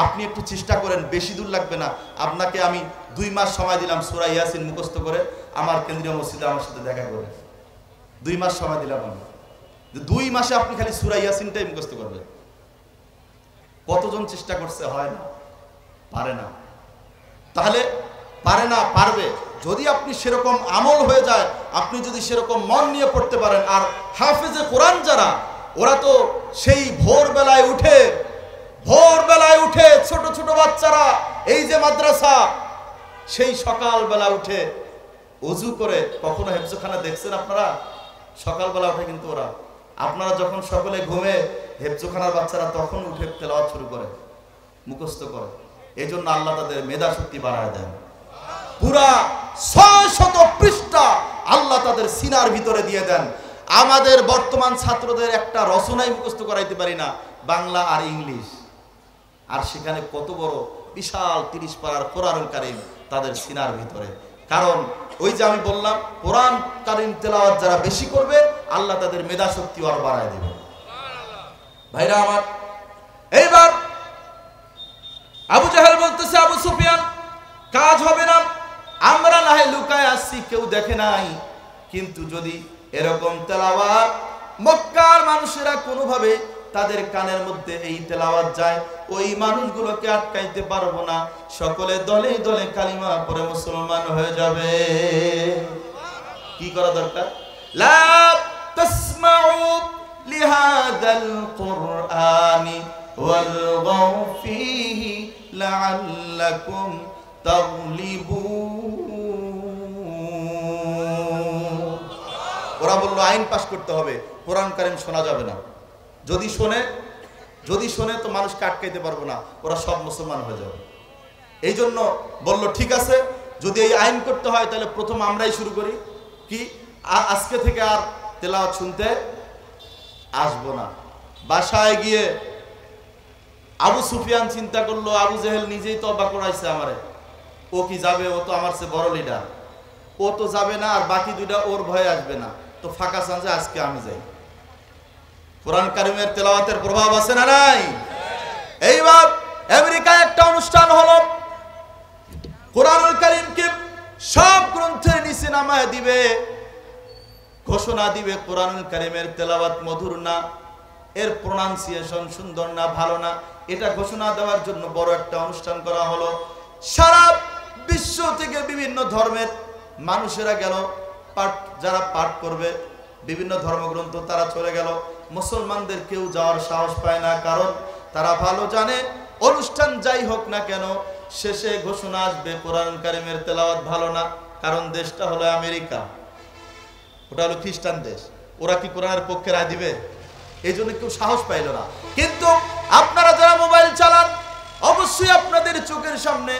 আপনি একটু চেষ্টা করেন, বেশি দূর লাগবে না। আপনাকে আমি 2 মাস সময় দিলাম সূরা ইয়াসিন মুখস্থ করে আমার কেন্দ্রীয় মসজিদে আমার সাথে দেখা করে। 2 মাস সময় দিলাম আমি, 2 মাসে আপনি খালি সূরা ইয়াসিনটাই মুখস্থ করবেন। কতজন চেষ্টা করছে? হয় না, পারে না। তাহলে পারে না, পারবে যদি আপনি সেরকম আমল হয়ে যায়, আপনি যদি সেরকম মন নিয়ে পড়তে পারেন। আর হাফেজে কোরআন যারা, ওরা তো সেই ভোরবেলায় উঠে ছোট ছোট বাচ্চারা, এই যে মাদ্রাসা, সেই সকালবেলা উঠে ওযু করে, কখনো হেফজখানা দেখছেন আপনারা? সকালবেলা উঠে কিন্তু ওরা, আপনারা যখন সকলে ঘুমে, হেফজখানার বাচ্চারা তখন উঠে তেলাওয়াত শুরু করে, মুখস্থ করে। এই জন্য আল্লাহ তাদের মেধা শক্তি বাড়ায় দেন। পুরা 600 পৃষ্ঠা আল্লাহ তাদের সিনার ভিতরে দিয়ে দেন। আমাদের বর্তমান ছাত্রদের একটা রচনাই মুখস্থ করাইতে পারি না, বাংলা আর ইংলিশ, আর সেখানে কত বড় বিশাল 30 পারার কোরআনুল কারীম তাদের সিনার ভিতরে। কারণ ওই যে আমি বললাম, কোরআন কারীম তেলাওয়াত যারা বেশি করবে, আল্লাহ তাদের মেধা শক্তি আরো বাড়ায় দেবে। ভাইরা আমার, এইবার আবু জাহেল বলতেছে, আবু সুফিয়ান, কাজ হবে না, আমরা না হয় লুকায় আসছি, কেউ দেখে নাই, কিন্তু যদি এরকম তেলাওয়াত মক্কার মানুষেরা কোনোভাবে তাদের কানের মধ্যে এই তেলাওয়াত যায়, ওই মানুষগুলোকে আটকাইতে পারবো না, সকলে দলে দলে কালিমা পড়ে মুসলমান হয়ে যাবে। কি করা দরকার? লা তাসমাউ লিহাদাল কুরআনি ওয়ালগাউ ফীহি লাআল্লাকুম তাগলিবুন। ওরা বলল আইন পাস করতে হবে, কোরআন কারীম শোনা যাবে না। যদি শোনে তো মানুষকে আটকাইতে পারবো না, ওরা সব মুসলমান হয়ে যাবে। এই জন্য বলল, ঠিক আছে, যদি এই আইন করতে হয় তাহলে প্রথম আমরাই শুরু করি। কি, আজকে থেকে আর তেলাওয়াত শুনতে আসবো না। বাসায় গিয়ে আবু সুফিয়ান চিন্তা করলো, আবু জেহেল নিজেই তওবা করাইছে আমারে, ও কি যাবে? ও তো আমার চেয়ে বড় লিডার, ও তো যাবে না, আর বাকি দুইটা ওর ভয়ে আসবে না, তো ফাঁকা চান্সে আজকে আমি যাই। কোরআন কারীমের তেলাওয়াতের প্রভাব আছে না নাই? এইবার আমেরিকায় একটা অনুষ্ঠান হলো, কোরআনুল কারীমকে সব গ্রন্থের নিচে নামায় দিবে, ঘোষণা দিবে কোরআনুল কারীমের তেলাওয়াত মধুর না, এর প্রোনাউন্সিয়েশন সুন্দর না, ভালো না। এটা ঘোষণা দেওয়ার জন্য বড় একটা অনুষ্ঠান করা হলো। সারা বিশ্ব থেকে বিভিন্ন ধর্মের মানুষেরা গেল, যারা পাঠ করবে বিভিন্ন ধর্মগ্রন্থ, তারা চলে গেল। মুসলমানদের কেউ যাওয়ার সাহস পায় না, কারণ তারা ভালো জানে অনুষ্ঠান যাই হোক না কেন, শেষে ঘোষণা আসবে কোরআন কারীমের তেলাওয়াত ভালো না। কারণ দেশটা হলো আমেরিকা, ওটা হলো খ্রিস্টান দেশ, ওরা কি কোরআনের পক্ষে রায় দিবে? এই জন্য কেউ সাহস পাইল না। কিন্তু আপনারা যারা মোবাইল চালান, অবশ্যই আপনাদের চোখের সামনে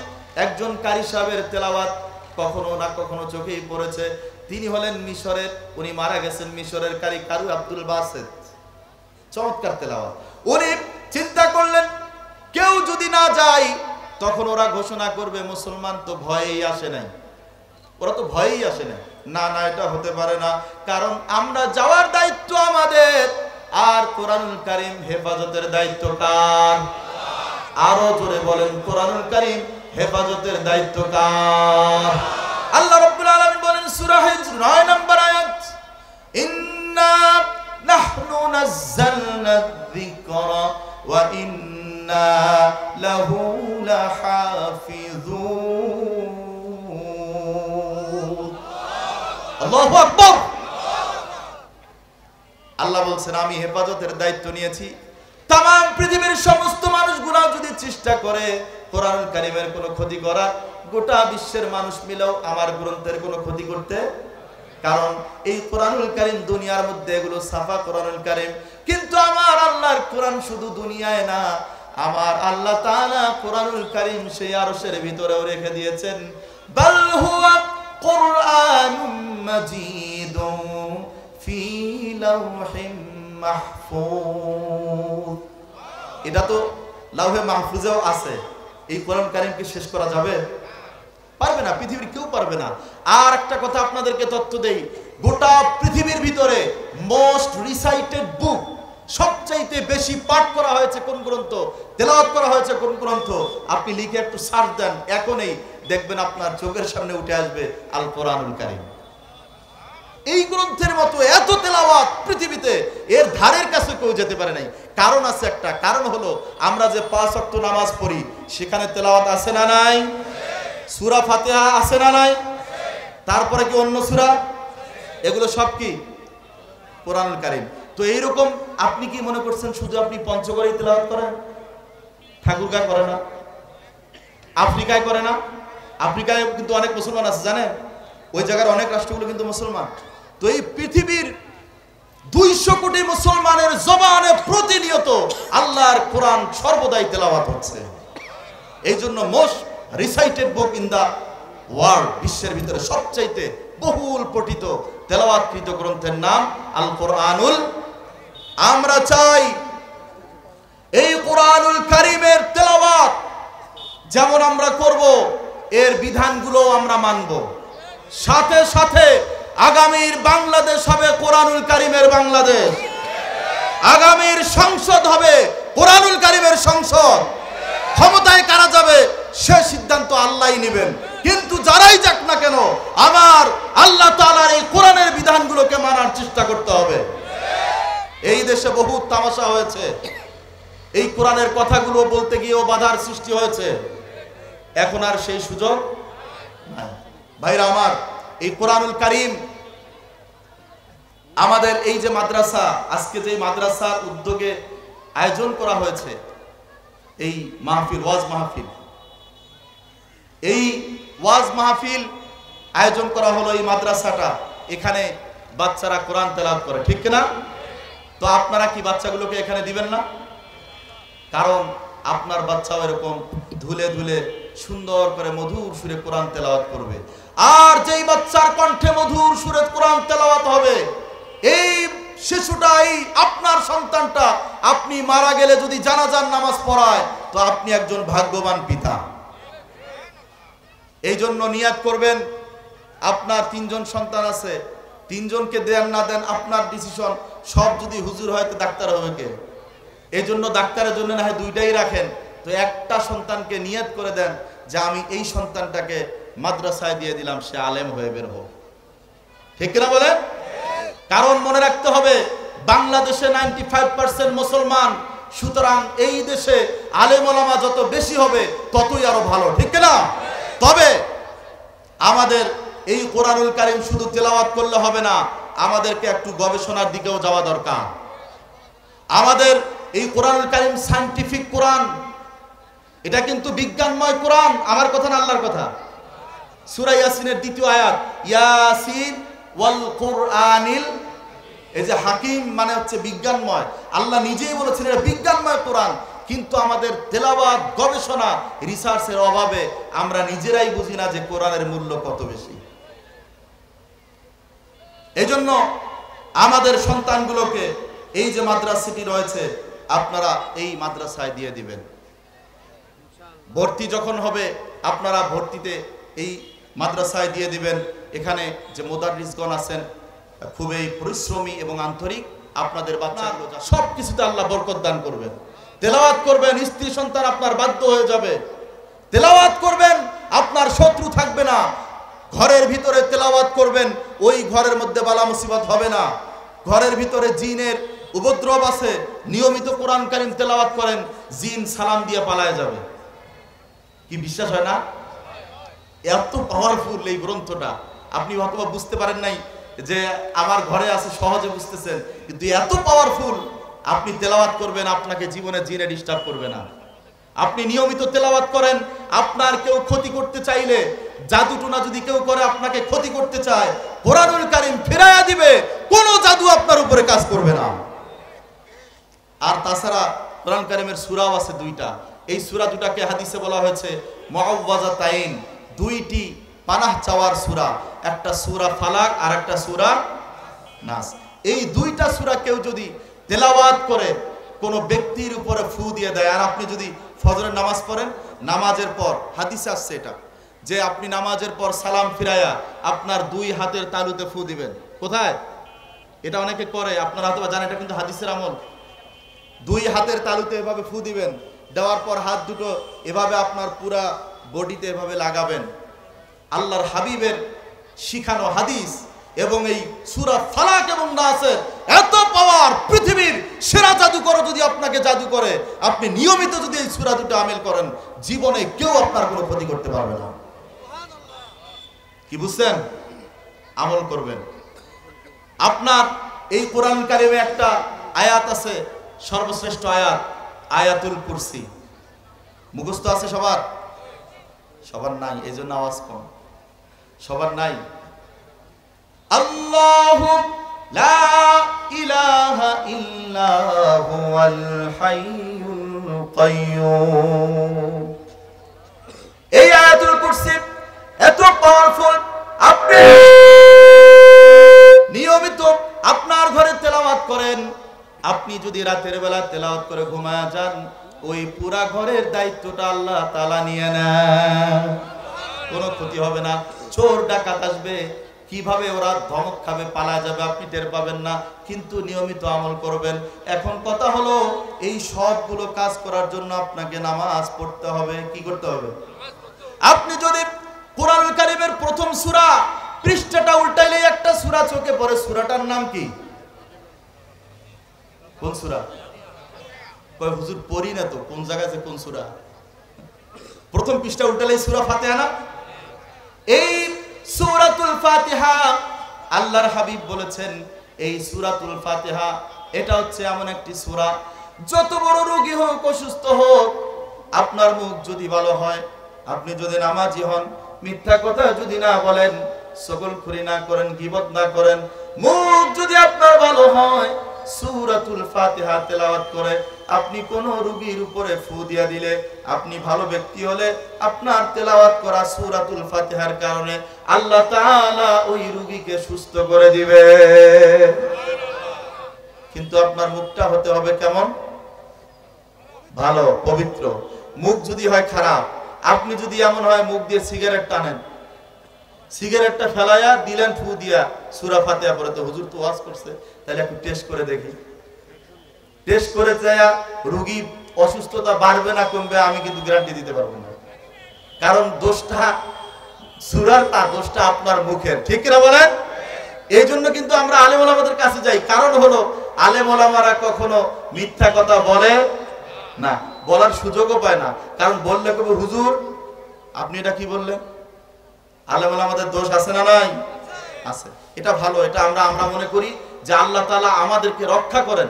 একজন কারি সাহেবের তেলাওয়াত কখনো না কখনো চোখেই পড়েছে। তিনি হলেন মিশরের, উনি মারা গেছেন মিশরের কারি কারু আব্দুল বাসেত। চমৎকার তেলাওয়াত। উনি চিন্তা করলেন কেউ যদি না যায় তখন ওরা ঘোষণা করবে মুসলমান তো ভয়েই আসে নাই, ওরা তো ভয়েই আসে নাই। না না, এটা হতে পারে না, কারণ আমরা যাওয়ার দায়িত্ব আমাদের, আর কোরআনুল কারীম হেফাজতের দায়িত্ব কার? আরো জোরে বলেন, কোরআনুল কারীম হেফাজতের দায়িত্ব কার? আল্লাহ রাব্বুল আলামিন বলেন সূরা হিজর 9 নম্বর আয়াত, ইন্না নাহনু নাযালনা যিকরা ওয়া ইন্না লাহু লাহাফিজুন। আল্লাহু আকবার। আল্লাহ বলছেন আমি হেফাজতের দায়িত্ব নিয়েছি। তামাম পৃথিবীর সমস্ত মানুষগুলো যদি চেষ্টা করে কোরআনুল কারীমের কোনো ক্ষতি করার, গোটা বিশ্বের মানুষ মিলেও আমার গ্রন্থের কোনো ক্ষতি করতে, কারণ এই কোরআনুল কারীম দুনিয়ার মধ্যে এগুলো সাফা কোরআনুল কারীম। কিন্তু আমার আল্লাহর কোরআন শুধু দুনিয়ায় না, আমার আল্লাহ তাআলা কোরআনুল কারীম সেই আরশের ভিতরেও রেখে দিয়েছেন। বাল হুয়া কুরআনুম মাজিদুন ফি লাওহিম মাহফুজ। এটা তো লাওহে মাহফুজেও আছে। এই কোরআন কারীমকে শেষ করা যাবে? পারবে না, পৃথিবীর কেউ পারবে না। আর একটা কথা আপনাদেরকে তথ্য দেই, গোটা পৃথিবীর ভিতরে মোস্ট রিসাইটেড বুক, সবচাইতে বেশি পাঠ করা হয়েছে কোন গ্রন্থ, তেলাওয়াত করা হয়েছে কোন গ্রন্থ, আপনি লিখে একটু সার্চ দেন, এখনই দেখবেন আপনার চোখের সামনে উঠে আসবে আল কোরআনুল কারীম। এই গ্রন্থের মতো এত তেলাওয়াত পৃথিবীতে এর ধারের কাছে কেউ যেতে পারে নাই। কারণ আছে একটা, কারণ হলো আমরা যে 5 ওয়াক্ত নামাজ পড়ি সেখানে তেলাওয়াত আছে না নাই? সূরা ফাতিহা আছে না নাই? তারপরে কি অন্য সূরা? এগুলো সব কি কোরআনুল কারীম। তো এইরকম আপনি কি মনে করছেন শুধু আপনি পঞ্চগড়েই তেলাওয়াত করেন? ঠাকুরগাঁয় করে না, আফ্রিকায় করে না? আফ্রিকায় কিন্তু অনেক মুসলমান আছে জানেন, ওই জায়গার অনেক রাষ্ট্রগুলো কিন্তু মুসলমান। তো এই পৃথিবীর 200 কোটি মুসলমানের জবানে প্রতিনিয়ত আল্লাহর কোরআন সর্বদাই তেলাওয়াত হচ্ছে। এই জন্য most recited book in the world, বিশ্বের ভিতরে সবচাইতে বহুল পঠিত তেলাওয়াতকৃত গ্রন্থের নাম আল কোরআনুল। আমরা চাই এই কোরআনুল কারীমের তেলাওয়াত যেমন আমরা করব, এর বিধানগুলো আমরা মানব। সাথে সাথে আগামীর বাংলাদেশ হবে কোরআনুল কারীমের বাংলাদেশ, আগামীর সংসদ হবে কোরআনুল কারীমের সংসদ। ক্ষমতায় কারা যাবে সে সিদ্ধান্ত আল্লাহই নেবেন, কিন্তু যারাই যাক না কেন আমার আল্লাহ তাআলার এই কোরআনের বিধানগুলোকে মানার চেষ্টা করতে হবে। এই দেশে বহু তামাশা হয়েছে, এই কোরআনের কথাগুলো বলতে গিয়েও বাধার সৃষ্টি হয়েছে, এখন আর সেই সুযোগ নাই। ভাইরা আমার, এই কোরআনুল কারীম আমাদের এই যে মাদ্রাসা, আজকে যে মাদ্রাসার উদ্যোগে আয়োজন করা হয়েছে এই মাহফিল, ওয়াজ মাহফিল, এই ওয়াজ মাহফিল আয়োজন করা হলো এই মাদ্রাসাটা, এখানে বাচ্চারা কোরআন তেলাওয়াত করে, ঠিক না? তো আপনারা কি বাচ্চাগুলোকে এখানে দিবেন না? কারণ আপনার বাচ্চাও এরকম ধুলে ধুলে সুন্দর করে মধুর সুরে কোরআন তেলাওয়াত করবে। আর যেই বাচ্চার কণ্ঠে মধুর সুরে কোরআন তেলাওয়াত হবে, এই শিশুটাই আপনার সন্তানটা, আপনি মারা গেলে যদি জানাজার নামাজ পড়ায় তো আপনি একজন ভাগ্যবান পিতা। এই জন্য নিয়াত করবেন, আপনার 3 জন সন্তান আছে, 3 জনকে দেন না দেন আপনার ডিসিশন। সব যদি হুজুর হয় তো ডাক্তার হবে কে? এই জন্য ডাক্তারের জন্য না হয় 2টাই রাখেন, তো একটা সন্তানকে নিয়াত করে দেন যে আমি এই সন্তানটাকে মাদ্রাসায় দিয়ে দিলাম, সে আলেম হয়ে বের হোক, ঠিক না বলেন? কারণ মনে রাখতে হবে বাংলাদেশে 95% মুসলমান, সুতরাং এই দেশে আলেম ওলামা যত বেশি হবে ততই আরো ভালো, ঠিক না? তবে আমাদের এই কোরআনুল কারীম শুধু তেলাওয়াত করলে হবে না, আমাদেরকে একটু গবেষণার দিকেও যাওয়া দরকার। আমাদের এই কোরআনুল কারীম সায়েন্টিফিক কোরআন, এটা কিন্তু বিজ্ঞানময় কোরআন। আমার কথা না আল্লাহর কথা। সূরা ইয়াসিনের 2য় আয়াত, ইয়াসিন ওয়াল কুরআনিল, এই যে হাকিম মানে হচ্ছে বিজ্ঞানময়, আল্লাহ নিজেই বলেছেন এটা বিজ্ঞানময় কোরআন। কিন্তু আমাদের তেলাওয়াত, গবেষণা, রিসার্চের অভাবে আমরা নিজেরাই বুঝি না যে কোরআনের মূল্য কত বেশি। এই জন্য আমাদের সন্তানগুলোকে এই যে মাদ্রাসাটি রয়েছে আপনারা এই মাদ্রাসায় দিয়ে দিবেন। ভর্তি যখন হবে আপনারা ভর্তিতে এই মাদ্রাসায় দিয়ে দিবেন। এখানে যে মুদাররিসগণ আছেন খুবই পরিশ্রমী এবং আন্তরিক, আপনাদের বাচ্চাগুলো সব কিছুতে আল্লাহ বরকত দান করবেন। তেলাওয়াত করবেন, স্ত্রী সন্তান আপনার বাধ্য হয়ে যাবে। তেলাওয়াত করবেন, আপনার শত্রু থাকবে না। ঘরের ভিতরে তেলাওয়াত করবেন, ওই ঘরের মধ্যে বালা মুসিবত হবে না। ঘরের ভিতরে জিনের উপদ্রব আছে, নিয়মিত কোরআন কারীম তেলাওয়াত করেন, জিন সালাম দিয়ে পালায় যাবে। কি বিশ্বাস হয় না? এত পাওয়ারফুল এই গ্রন্থটা। আপনি হয়তো বুঝতে পারেন নাই যে আমার ঘরে আছে, সহজে বুঝতেছেন, কিন্তু এত পাওয়ারফুল। আপনি তেলাওয়াত করবেন, আপনাকে জীবনে জিনে ডিস্টার্ব করবে না। আপনি নিয়মিত তেলাওয়াত করেন, আপনার কেউ ক্ষতি করতে চাইলে, জাদু টুনা যদি কেউ করে আপনাকে ক্ষতি করতে চায়, কোরআনুল কারীম ফিরাইয়া দিবে, কোনো জাদু আপনার উপরে কাজ করবে না। আর তাছাড়া কোরআন কারীমের সূরাও আছে দুইটা। এই সূরা দুটাকে হাদিসে বলা হয়েছে মুআওয়াযাতাইন, দুইটি পানাহ চাওয়ার সূরা। একটা সূরা ফালাক আর একটা সূরা নাস। এই দুইটা সূরা কেউ যদি তেলাওয়াত করে কোনো ব্যক্তির উপরে ফু দিয়ে দেয়, আর আপনি যদি ফজরের নামাজ পড়েন, নামাজের পর হাদিসে আসছে এটা, যে আপনি নামাজের পর সালাম ফিরাইয়া আপনার দুই হাতের তালুতে ফু দিবেন। কোথায়? এটা অনেকে করে, আপনারা হয়তো জানেন, এটা কিন্তু হাদিসের আমল। দুই হাতের তালুতে এভাবে ফু দিবেন, দেওয়ার পর হাত দুটো এভাবে আপনার পুরা বডিতে এভাবে লাগাবেন। আল্লাহর হাবিবের শিখানো হাদিস এবং এই সূরা ফালাক এবং নাসের এত পাওয়ার, পৃথিবীর সেরা জাদুকর যদি আপনাকে জাদু করে, আপনি নিয়মিত যদি এই সূরা দুটো আমল করেন, জীবনে কেউ আপনার কোনো ক্ষতি করতে পারবে না। কি বুঝছেন? আমল করবেন। আপনার এই কোরআন কারীমে একটা আয়াত আছে, সর্বশ্রেষ্ঠ আয়াত, আয়াতুল কুরসি। মুখস্থ আছে সবার? সবার নাই, এই জন্য আওয়াজ কম। সবার নাই। আল্লাহু লা ইলাহা ইল্লা হুয়াল হাইয়ুল কাইয়্যুম। এই আয়াতুল কুরসি এত পাওয়ারফুল, আপনি নিয়মিত আপনার ঘরে তেলাওয়াত করেন। আপনি যদি রাতের বেলা তেলাওয়াত করে ঘুমায়া যান, ওই পুরা ঘরের দায়িত্বটা আল্লাহ তাআলা নিয়ে নেন, কোনো ক্ষতি হবে না। চোর ডাকাত আসবে, কিভাবে ওরা ধমক খাবে, পালা যাবে, আপনি টের পাবেন না, কিন্তু নিয়মিত আমল করবেন। এখন কথা হলো, এই সবগুলো কাজ করার জন্য আপনাকে নামাজ পড়তে হবে। কি করতে হবে? আপনি যদি কোরআনুল কারীমের প্রথম সূরা পৃষ্ঠাটা উল্টাইলে একটা সূরা চোখে পড়ে, সূরাটার নাম কি? কোন সূরা? কয় হুজুর পড়ি না তো, কোন জায়গায় যে কোন সূরা? প্রথম পৃষ্ঠা উল্টালে সূরা ফাতিহা না? এই সূরাতুল ফাতিহা, আল্লাহর হাবিব বলেছেন, এই সূরাতুল ফাতিহা এটা হচ্ছে এমন একটি সূরা, যত বড় রোগী হোক, অসুস্থ হোক, আপনার মুখ যদি ভালো হয়, আপনি যদি নামাজি হন, মিথ্যা কথা যদি না বলেন, সকলখুরি না করেন, গীবত না করেন, মুখ যদি আপনার ভালো হয়, সূরাতুল ফাতিহা তেলাওয়াত করে আপনি কোন রোগীর উপরে ফু দিয়া দিলে, আপনি ভালো ব্যক্তি হলে, আপনার তেলাওয়াত করা সূরাতুল ফাতিহার কারণে আল্লাহ তাআলা ওই রোগীকে সুস্থ করে দিবে। কিন্তু আপনার মুখটা হতে হবে কেমন? ভালো, পবিত্র। মুখ যদি হয় খারাপ, আপনি যদি এমন হয় মুখ দিয়ে সিগারেট টানেন, সিগারেটটা ফেলাইয়া দিলেন ফু দিয়া, সূরা ফাতিহা পড়ে, তো হুজুর তো ওয়াজ করছে, তাহলে একটু টেস্ট করে দেখি। টেস্ট করে যায় রোগী অসুস্থতা বাড়বে না কমবে, আমি কিন্তু গ্যারান্টি দিতে পারবো না। কারণ দোষটা সূরার, তার দোষটা আপনার মুখের। ঠিক কিনা বলেন? এই জন্য কিন্তু আমরা আলেম ওলামাদের কাছে যাই। কারণ হলো, আলেম ওলামারা কখনো মিথ্যা কথা বলে না, বলার সুযোগও পায় না। কারণ বললে কবে হুজুর আপনি এটা কি বললেন? আলেম ওলামাদের দোষ আছে না নাই? আছে। এটা ভালো, এটা আমরা মনে করি যে আল্লাহ তাআলা আমাদেরকে রক্ষা করেন।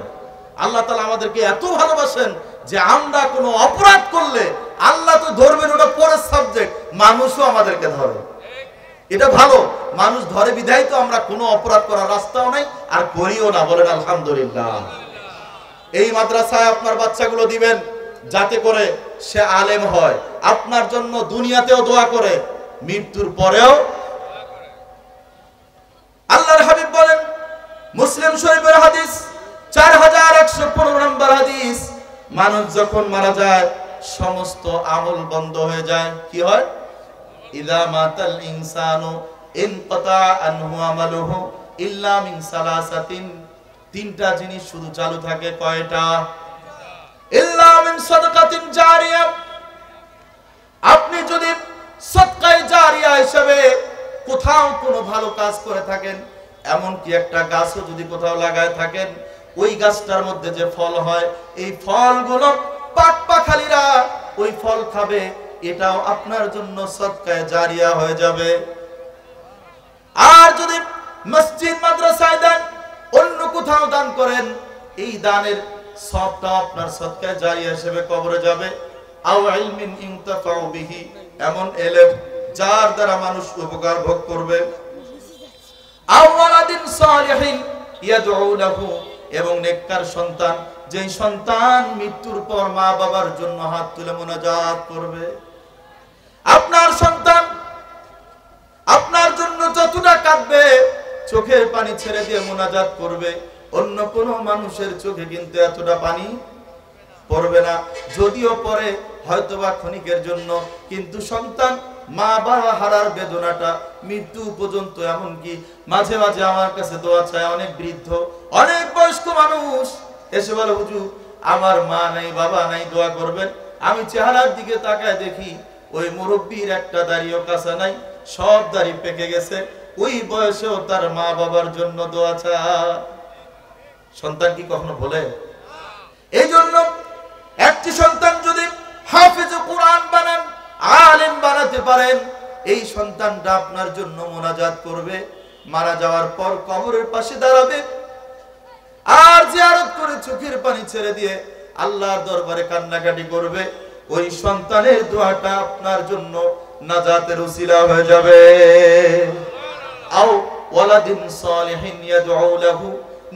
আল্লাহ তাআলা আমাদেরকে এত ভালোবাসেন যে আমরা কোনো অপরাধ করলে আল্লাহ তো ধরবেন, ওটা পরের সাবজেক্ট, মানুষও আমাদেরকে ধরে। এটা ভালো, মানুষ ধরে বিধায় তো আমরা কোনো অপরাধ করার রাস্তাও নাই, আর করিও না। বলেন আলহামদুলিল্লাহ। এই মাদ্রাসায় আপনার বাচ্চাগুলো দিবেন, যাতে করে সে আলেম হয়, আপনার জন্য দুনিয়াতেও দোয়া করে, মৃত্যুর পরেও। আল্লাহর হাবিব হাবিব বলেন, মুসলিম শরীফের হাদিস 4115 নম্বর হাদিস, মানুষ যখন মারা যায় সমস্ত আমল বন্ধ হয়ে যায়। কি হয়? ইযা মাতাল ইনসানু ইনকাতা আনহু আমালুহু ইল্লা মিন সালাসাতিন, তিনটা জিনিস শুধু চালু থাকে। কয়টা? ইল্লা মিন সাদাকাতিন জারিয়া, আপনি যদি সদকায়ে জারিয়া হিসেবে কোথাও কোনো ভালো কাজ করে থাকেন, এমন কি একটা গাছও যদি কোথাও লাগায় থাকেন, ওই গাছটার মধ্যে যে ফল হয়, এই ফলগুলো পাক পাখালিরা ওই ফল খাবে, এটাও আপনার জন্য সদকায়ে জারিয়া হয়ে যাবে। আর যদি মসজিদ মাদ্রাসায় দেন, অন্য কোথাও দান করেন, এই দানের সবটা আপনার সদকায়ে জারিয়া হিসেবে কবরে যাবে। আও ইলমিন ইনতাফাউ বিহি, এমন ইলম যার দ্বারা মানুষ উপকার ভোগ করবে। আও ওয়ালাদিন সালিহিন ইয়াদউ লাহু, এবং নেককার সন্তান, যেই সন্তান মৃত্যুর পর মা বাবার জন্য হাত তুলে মুনাজাত করবে। আপনার সন্তান আপনার জন্য যতটা কাঁদবে, চোখের পানি ছেড়ে দিয়ে মুনাজাত করবে, অন্য কোনো মানুষের চোখে কিন্তু এতটা পানি পড়বে না। যদিও পরে হয়তোবা ক্ষণিকের জন্য, কিন্তু সন্তান মা বাবা হারার বেদনাটা মৃত্যু পর্যন্ত, এমনকি মাঝে মাঝে আমার কাছে দোয়া চায় অনেক বৃদ্ধ, অনেক বয়স্ক মানুষ এসে বলে, হুজুর আমার মা নাই বাবা নাই, দোয়া করবেন। আমি চেহারার দিকে তাকায় দেখি ওই মুরব্বীর একটা দাড়িও কাঁচা নাই, সব দাড়ি পেকে গেছে, ওই বয়সেও তার মা বাবার জন্য দোয়া চায়। সন্তান কি কখনো বলে? এই জন্য একটি সন্তান যদি হাফেজ কোরআন বানান, আলেম বানাতে পারেন, এই সন্তানটা আপনার জন্য মুনাজাত করবে, মারা যাওয়ার পর কবরের পাশে দাঁড়াবে, আর জিয়ারত করে চোখের পানি ছেড়ে দিয়ে আল্লাহর দরবারে কান্নাকাটি করবে। ওই সন্তানের দোয়াটা আপনার জন্য নাজাতের উসিলা হয়ে যাবে। আও ওয়ালাদিন সালিহিন ইয়াদউ লাহু,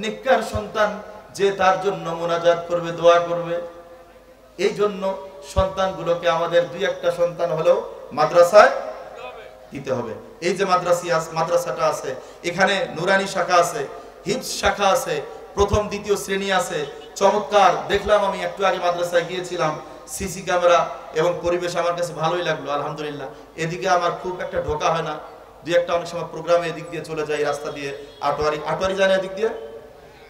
নেককার সন্তান যে তার জন্য মুনাজাত করবে, দোয়া করবে। এই জন্য সন্তানগুলোকে আমাদের দুই একটা সন্তান হলেও মাদ্রাসায় দিতে হবে। এই যে মাদ্রাসাটা আছে, এখানে নুরানি শাখা আছে, হিফজ শাখা আছে, প্রথম দ্বিতীয় শ্রেণী আছে, চমৎকার। দেখলাম আমি একটু আগে মাদ্রাসায় গিয়েছিলাম, সিসি ক্যামেরা এবং পরিবেশ আমার কাছে ভালোই লাগলো, আলহামদুলিল্লাহ। এদিকে আমার খুব একটা ঢোকা হয় না, দুই একটা অনেক সময় প্রোগ্রামে এদিক দিয়ে চলে যাই, রাস্তা দিয়ে আটোয়ারি যায় না,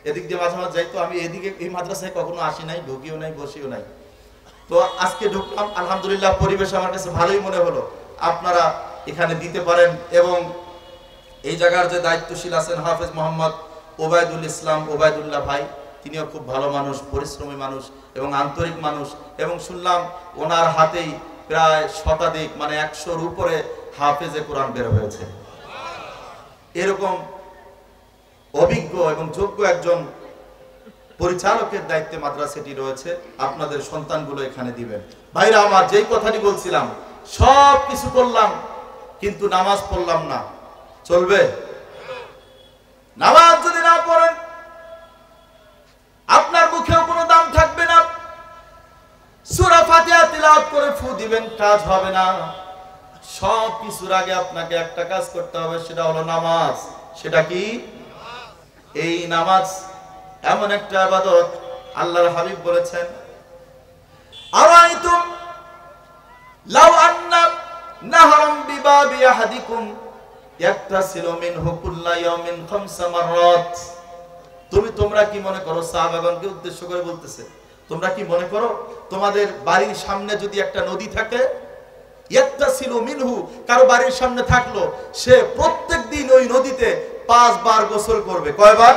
এদিক দিয়ে মাঝে মাঝে যাই। তো আমি এদিকে এই মাদ্রাসায় কখনো আসি নাই, ঢুকিও নাই, বসিও নাই। তো আজকে ঢুকলাম, আলহামদুলিল্লাহ পরিবেশ আমার কাছে ভালোই মনে হলো। আপনারা এখানে দিতে পারেন। এবং এই জায়গার যে দায়িত্বশীল আছেন হাফেজ মোহাম্মদ ওবায়দুল ইসলাম, ওবায়দুল্লাহ ভাই, তিনিও খুব ভালো মানুষ, পরিশ্রমী মানুষ এবং আন্তরিক মানুষ। এবং শুনলাম ওনার হাতেই প্রায় শতাধিক, মানে 100-র উপরে হাফেজে কোরআন বের হয়েছে। এরকম অভিজ্ঞ এবং যোগ্য একজন পরিচালকের দায়িত্বে মাদ্রাসাটি রয়েছে। আপনাদের সন্তানগুলো এখানে দিবেন। ভাইরা আমার, যেই কথাটি বলছিলাম, সব কিছু করলাম কিন্তু নামাজ পড়লাম না, চলবে? নামাজ যদি না পড়েন আপনার মুখেও কোনো দাম থাকবে না। সূরা ফাতিহা তিলাওয়াত করে ফু দিবেন, কাজ হবে না। সব কিছুর আগে আপনাকে একটা কাজ করতে হবে, সেটা হলো নামাজ। সেটা কি? এই নামাজ এমন একটা ইবাদত, আল্লাহর হাবিব বলেছেন, আরাইতুম লাউ আন্না নাহরাম বিবাবি আহাদিকুম ইয়াক্তাসিলু মিনহু কুল্লা ইয়াউমিন 5 মাররাত। তোমরা কি মনে করো, সাহাবাগণকে উদ্দেশ্য করে বলতেছে, তোমরা কি মনে করো তোমাদের বাড়ির সামনে যদি একটা নদী থাকে, ইয়াক্তাসিলু মিনহু, কারো বাড়ির সামনে থাকলো, সে প্রত্যেকদিন ওই নদীতে 5 বার গোসল করবে। কয়বার?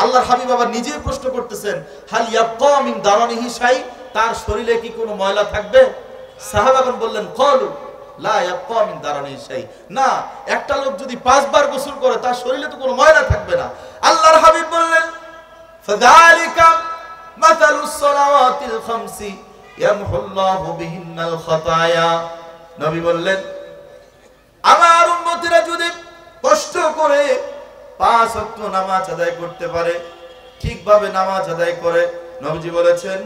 আল্লাহর হাবিব আবার নিজেই প্রশ্ন করতেছেন, হাল ইয়াবকা মিন দারানিহি শাই, তার শরীরে কি কোনো ময়লা থাকবে? সাহাবাগণ বললেন, ক্বালু লা ইয়াবকা মিন দারানিহি শাই, না, একটা লোক যদি 5 বার গোসল করে তার শরীরে তো কোনো ময়লা থাকবে না। আল্লাহর হাবিব বললেন, ফাযালিকা মাসালুস সালাওয়াতিল খামসি ইয়ামহুল্লাহু বিহিন্নাল খাতায়া। নবী বললেন, আমার উম্মতিরা যদি কষ্ট করে 5 ওয়াক্ত নামাজ আদায় করতে পারে, ঠিকভাবে নামাজ আদায় করে, নবীজি বলেছেন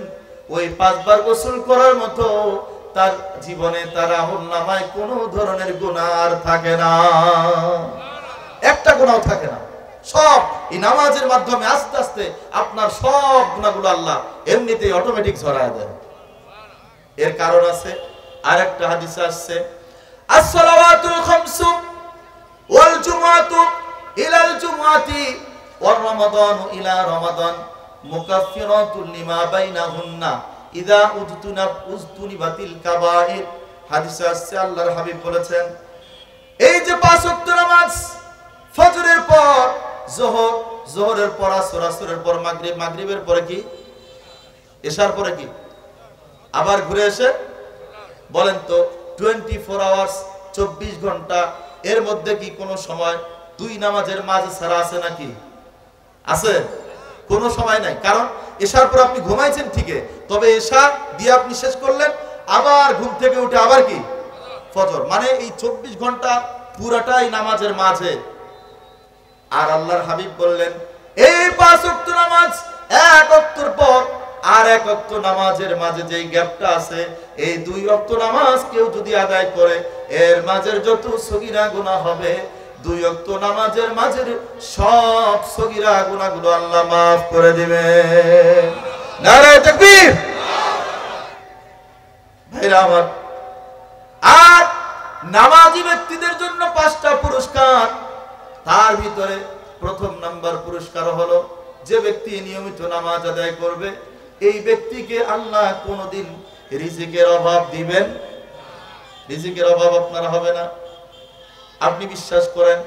ওই 5 বার গোসল করার মতো তার জীবনে, তার আমলনামায় কোনো ধরনের গুনাহ আর থাকে না, একটা গুনাহও থাকে না। সব এই নামাজের মাধ্যমে আস্তে আস্তে আপনার সব গুনাহগুলো আল্লাহ এমনিতেই অটোমেটিক ঝরায় দেয়। এর কারণ আছে, আরেকটা হাদিসে আসছে, as-salawatul khamsu wal jumu'atu ila al-jumu'ati war ramadanu ila ramadan mukaffiratun lima bainahunna idha ujtunibatil kaba'ir। হাদিসে আসছে, আল্লাহর হাবিব বলেছেন, এই যে 5 ওয়াক্ত নামাজ, ফজরের পর যোহর, যোহরের পর আসর, আসরের পর মাগরিব, মাগরিবের পরে কি এশার পরে কি, আবার ঘুরে এসে বলেন তো 24 আওয়ার্স, 24 ঘন্টা, এর মধ্যে কি কোনো সময় দুই নামাজের মাঝে ছাড়া আছে নাকি? আছে? কোনো সময় নাই। কারণ এশার পর আপনি ঘুমাইছেন ঠিকই, তবে এশা দিয়ে আপনি শেষ করলেন, আবার ঘুম থেকে উঠে আবার কি ফজর, মানে এই 24 ঘন্টা পুরাটাই নামাজের মাঝে। আর আল্লাহর হাবিব বললেন, এই 5 ওয়াক্ত নামাজ, এক ওয়াক্তের পর আর এক ওয়াক্ত নামাজের মাঝে যেই গ্যাপটা আছে, এই 2 ওয়াক্ত নামাজ কেউ যদি আদায় করে, এর মাঝের যত সগীরা গুনাহ হবে, 2 ওয়াক্ত নামাজের মাঝের সব সগীরা গুনাহগুলো আল্লাহ maaf করে দিবেন। নারায়ে তাকবীর। ভাইরা আমার, আর নামাজি ব্যক্তিদের জন্য 5টা পুরস্কার, তার ভিতরে প্রথম নাম্বার পুরস্কার হলো, যে ব্যক্তি নিয়মিত নামাজ আদায় করবে, এই ব্যক্তিকে আল্লাহ কোনোদিন রিজিকের অভাব দিবেন, রিজিকের অভাব আপনার হবে না। আপনি বিশ্বাস করেন?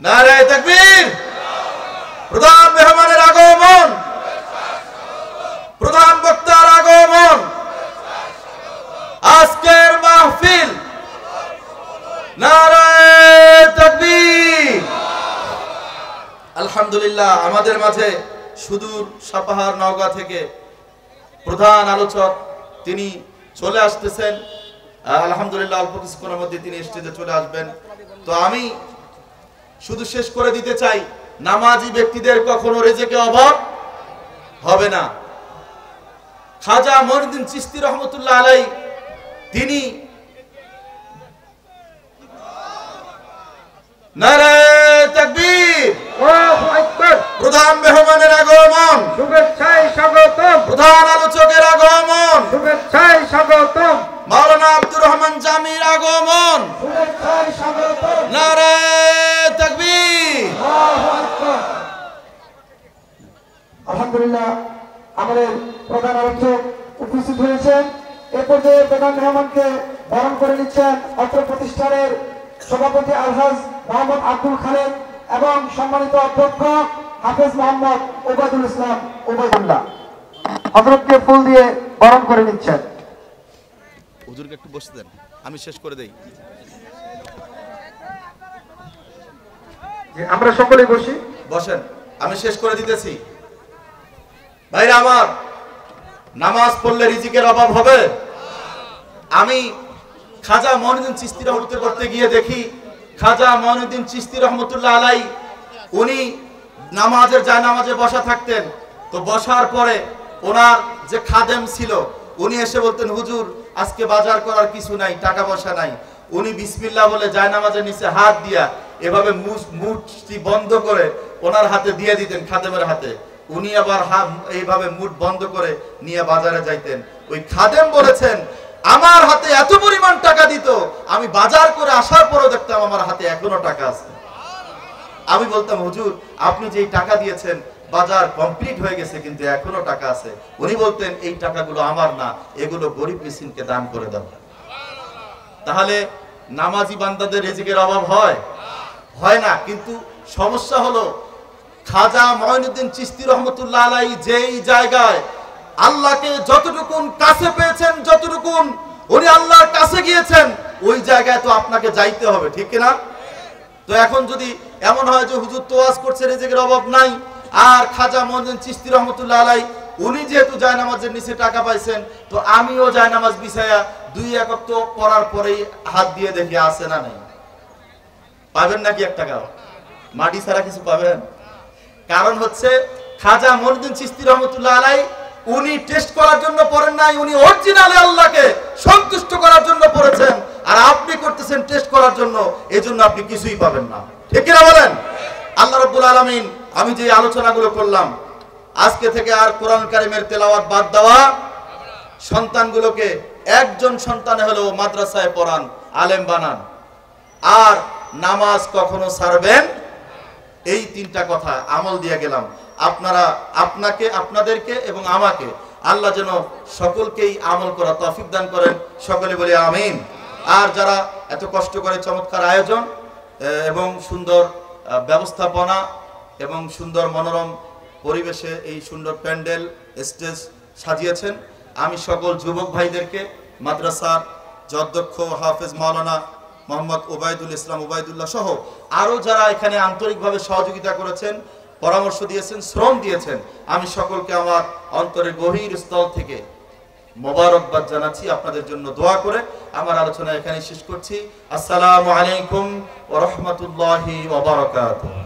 নারায়ে তাকবীর। প্রধান মেহমানের আগমন, প্রধান বক্তার আগমন, আজকের মাহফিল, নারায়ে তাকবীর। আলহামদুলিল্লাহ, আমাদের মাঝে সুদূর সাপাহার নওগাঁ থেকে প্রধান আলোচক তিনি চলে আসতেছেন। আলহামদুলিল্লাহ, অল্প কিছুক্ষণের মধ্যে তিনি স্টেজে চলে আসবেন। তো আমি শুধু শেষ করে দিতে চাই, নামাজি ব্যক্তিদের কখনো রিজিকের অভাব হবে না। খাজা মঈনুদ্দিন চিশতি রহমতুল্লাহ আলাইহি, তিনি নারায়ে তাকবীর, আল্লাহু আকবার, প্রধান মেহমানের আগমন, শুভেচ্ছায় স্বাগতম, প্রধান আলোচকের আগমন, শুভেচ্ছায় স্বাগতম, মাওলানা আব্দুর রহমান জামির আগমন, শুভেচ্ছায় স্বাগতম, নারায়ে তাকবীর, আল্লাহু আকবার। আলহামদুলিল্লাহ, আমাদের প্রধান আলোচক উপস্থিত হয়েছেন। এ পর্যায়ে প্রধান মেহমানকে বরণ করে নিচ্ছেন অত্র প্রতিষ্ঠানের সভাপতি আলহাজ মোহাম্মদ আব্দুল খালেক এবং সম্মানিত অধ্যক্ষ হাফেজ মোহাম্মদ ওবায়দুল ইসলাম ওবায়দুল্লাহ। হযরতকে ফুল দিয়ে বরণ করে নিচ্ছেন। হুজুরকে একটু বসতে দেন, আমি শেষ করে দেই। আমরা সকলেই বসি, বসেন, আমি শেষ করে দিতেছি। ভাইরা আমার, নামাজ পড়লে রিজিকের অভাব হবে? আমি খাজা মঈনুদ্দিন চিশতি রহমতুল্লাহ করতে গিয়ে দেখি, খাজা মঈনুদ্দিন চিশতি রহমতুল্লাহ আলাইহি উনি নামাজের জায়নামাজে বসা থাকতেন। তো বসার পরে ওনার যে খাদেম ছিল, উনি এসে বলতেন, হুজুর আজকে বাজার করার কিছু নাই, টাকা পয়সা নাই। উনি বিসমিল্লাহ বলে জায়নামাজের নিচে হাত দিয়া এভাবে মুঠটি বন্ধ করে ওনার হাতে দিয়ে দিতেন, খাদেমের হাতে। উনি আবার এইভাবে মুঠ বন্ধ করে নিয়ে বাজারে যাইতেন। ওই খাদেম বলেছেন, আমার হাতে এত পরিমাণ টাকা দিত, আমি বাজার করে আসার পরও দেখতাম আমার হাতে এখনো টাকা আছে। আমি বলতাম, হুজুর আপনি যে টাকা দিয়েছেন বাজার কমপ্লিট হয়ে গেছে, কিন্তু এখনো টাকা আছে। উনি বলতেন, এই টাকাগুলো আমার না, এগুলো গরিব মিসকিনকে দান করে দাও। তাহলে নামাজি বান্দাদের রিজিকের অভাব হয় না। কিন্তু সমস্যা হলো, খাজা মঈনুদ্দিন চিশতি রহমতুল্লাহ আলাইহি যেই জায়গায় আল্লাহকে যতটুকুন কাছে পেয়েছেন, যতটুকুন উনি আল্লাহর কাছে গিয়েছেন, ওই জায়গায় তো আপনাকে যাইতে হবে, ঠিক না? তো এখন যদি এমন হয় যে হুজুর তো ওয়াজ করছে, রিজিকের অভাব নাই, আর খাজা মঈনুদ্দিন চিশতি রহমতুল্লাহ আলাইহি উনি যেহেতু জায়নামাজের নিচে টাকা পাইছেন, তো আমিও জায়নামাজ বিছায়া 2 ওয়াক্ত পড়ার পরেই হাত দিয়ে দেখি আছে না নাই। পাবেন নাকি 1 টাকা? মাটি ছাড়া কিছু পাবেন? কারণ হচ্ছে খাজা মঈনুদ্দিন চিশতি রহমতুল্লাহ আলাইহি উনি টেস্ট করার জন্য পড়েন নাই, উনি অরিজিনালি আল্লাহকে সন্তুষ্ট করার জন্য পড়েছেন। আর আপনি করতেছেন টেস্ট করার জন্য, এজন্য আপনি কিছুই পাবেন না। ঠিক কিনা বলেন? আল্লাহ রাব্বুল আলামিন আমি যে আলোচনাগুলো করলাম, আজকে থেকে আর কোরআন কারীমের তেলাওয়াত বাদ দেওয়া, সন্তানগুলোকে একজন সন্তানে হলেও মাদ্রাসায় পড়ান, আলেম বানান, আর নামাজ কখনো ছাড়বেন। এই তিনটা কথা আমল দিয়ে গেলাম। আপনারা আপনাকে, আপনাদেরকে এবং আমাকে আল্লাহ যেন সকলকেই আমল করা তৌফিক দান করেন। সকলে বলি আমিন। আর যারা এত কষ্ট করে চমৎকার আয়োজন এবং সুন্দর ব্যবস্থাপনা এবং সুন্দর মনোরম পরিবেশে এই সুন্দর প্যান্ডেল স্টেজ সাজিয়েছেন, আমি সকল যুবক ভাইদেরকে, মাদ্রাসার অধ্যক্ষ হাফেজ মাওলানা মোহাম্মদ ওবায়দুল ইসলাম ওবায়দুল্লাহ সহ আরও যারা এখানে আন্তরিকভাবে সহযোগিতা করেছেন, পরামর্শ দিয়েছেন, শ্রম দিয়েছেন, আমি সকলকে আমার অন্তরের গভীর স্থল থেকে মোবারকবাদ জানাচ্ছি। আপনাদের জন্য দোয়া করে আমার আলোচনা এখানে শেষ করছি। আসসালামু আলাইকুম ওয়া রাহমাতুল্লাহি ওয়া বারাকাতুহু।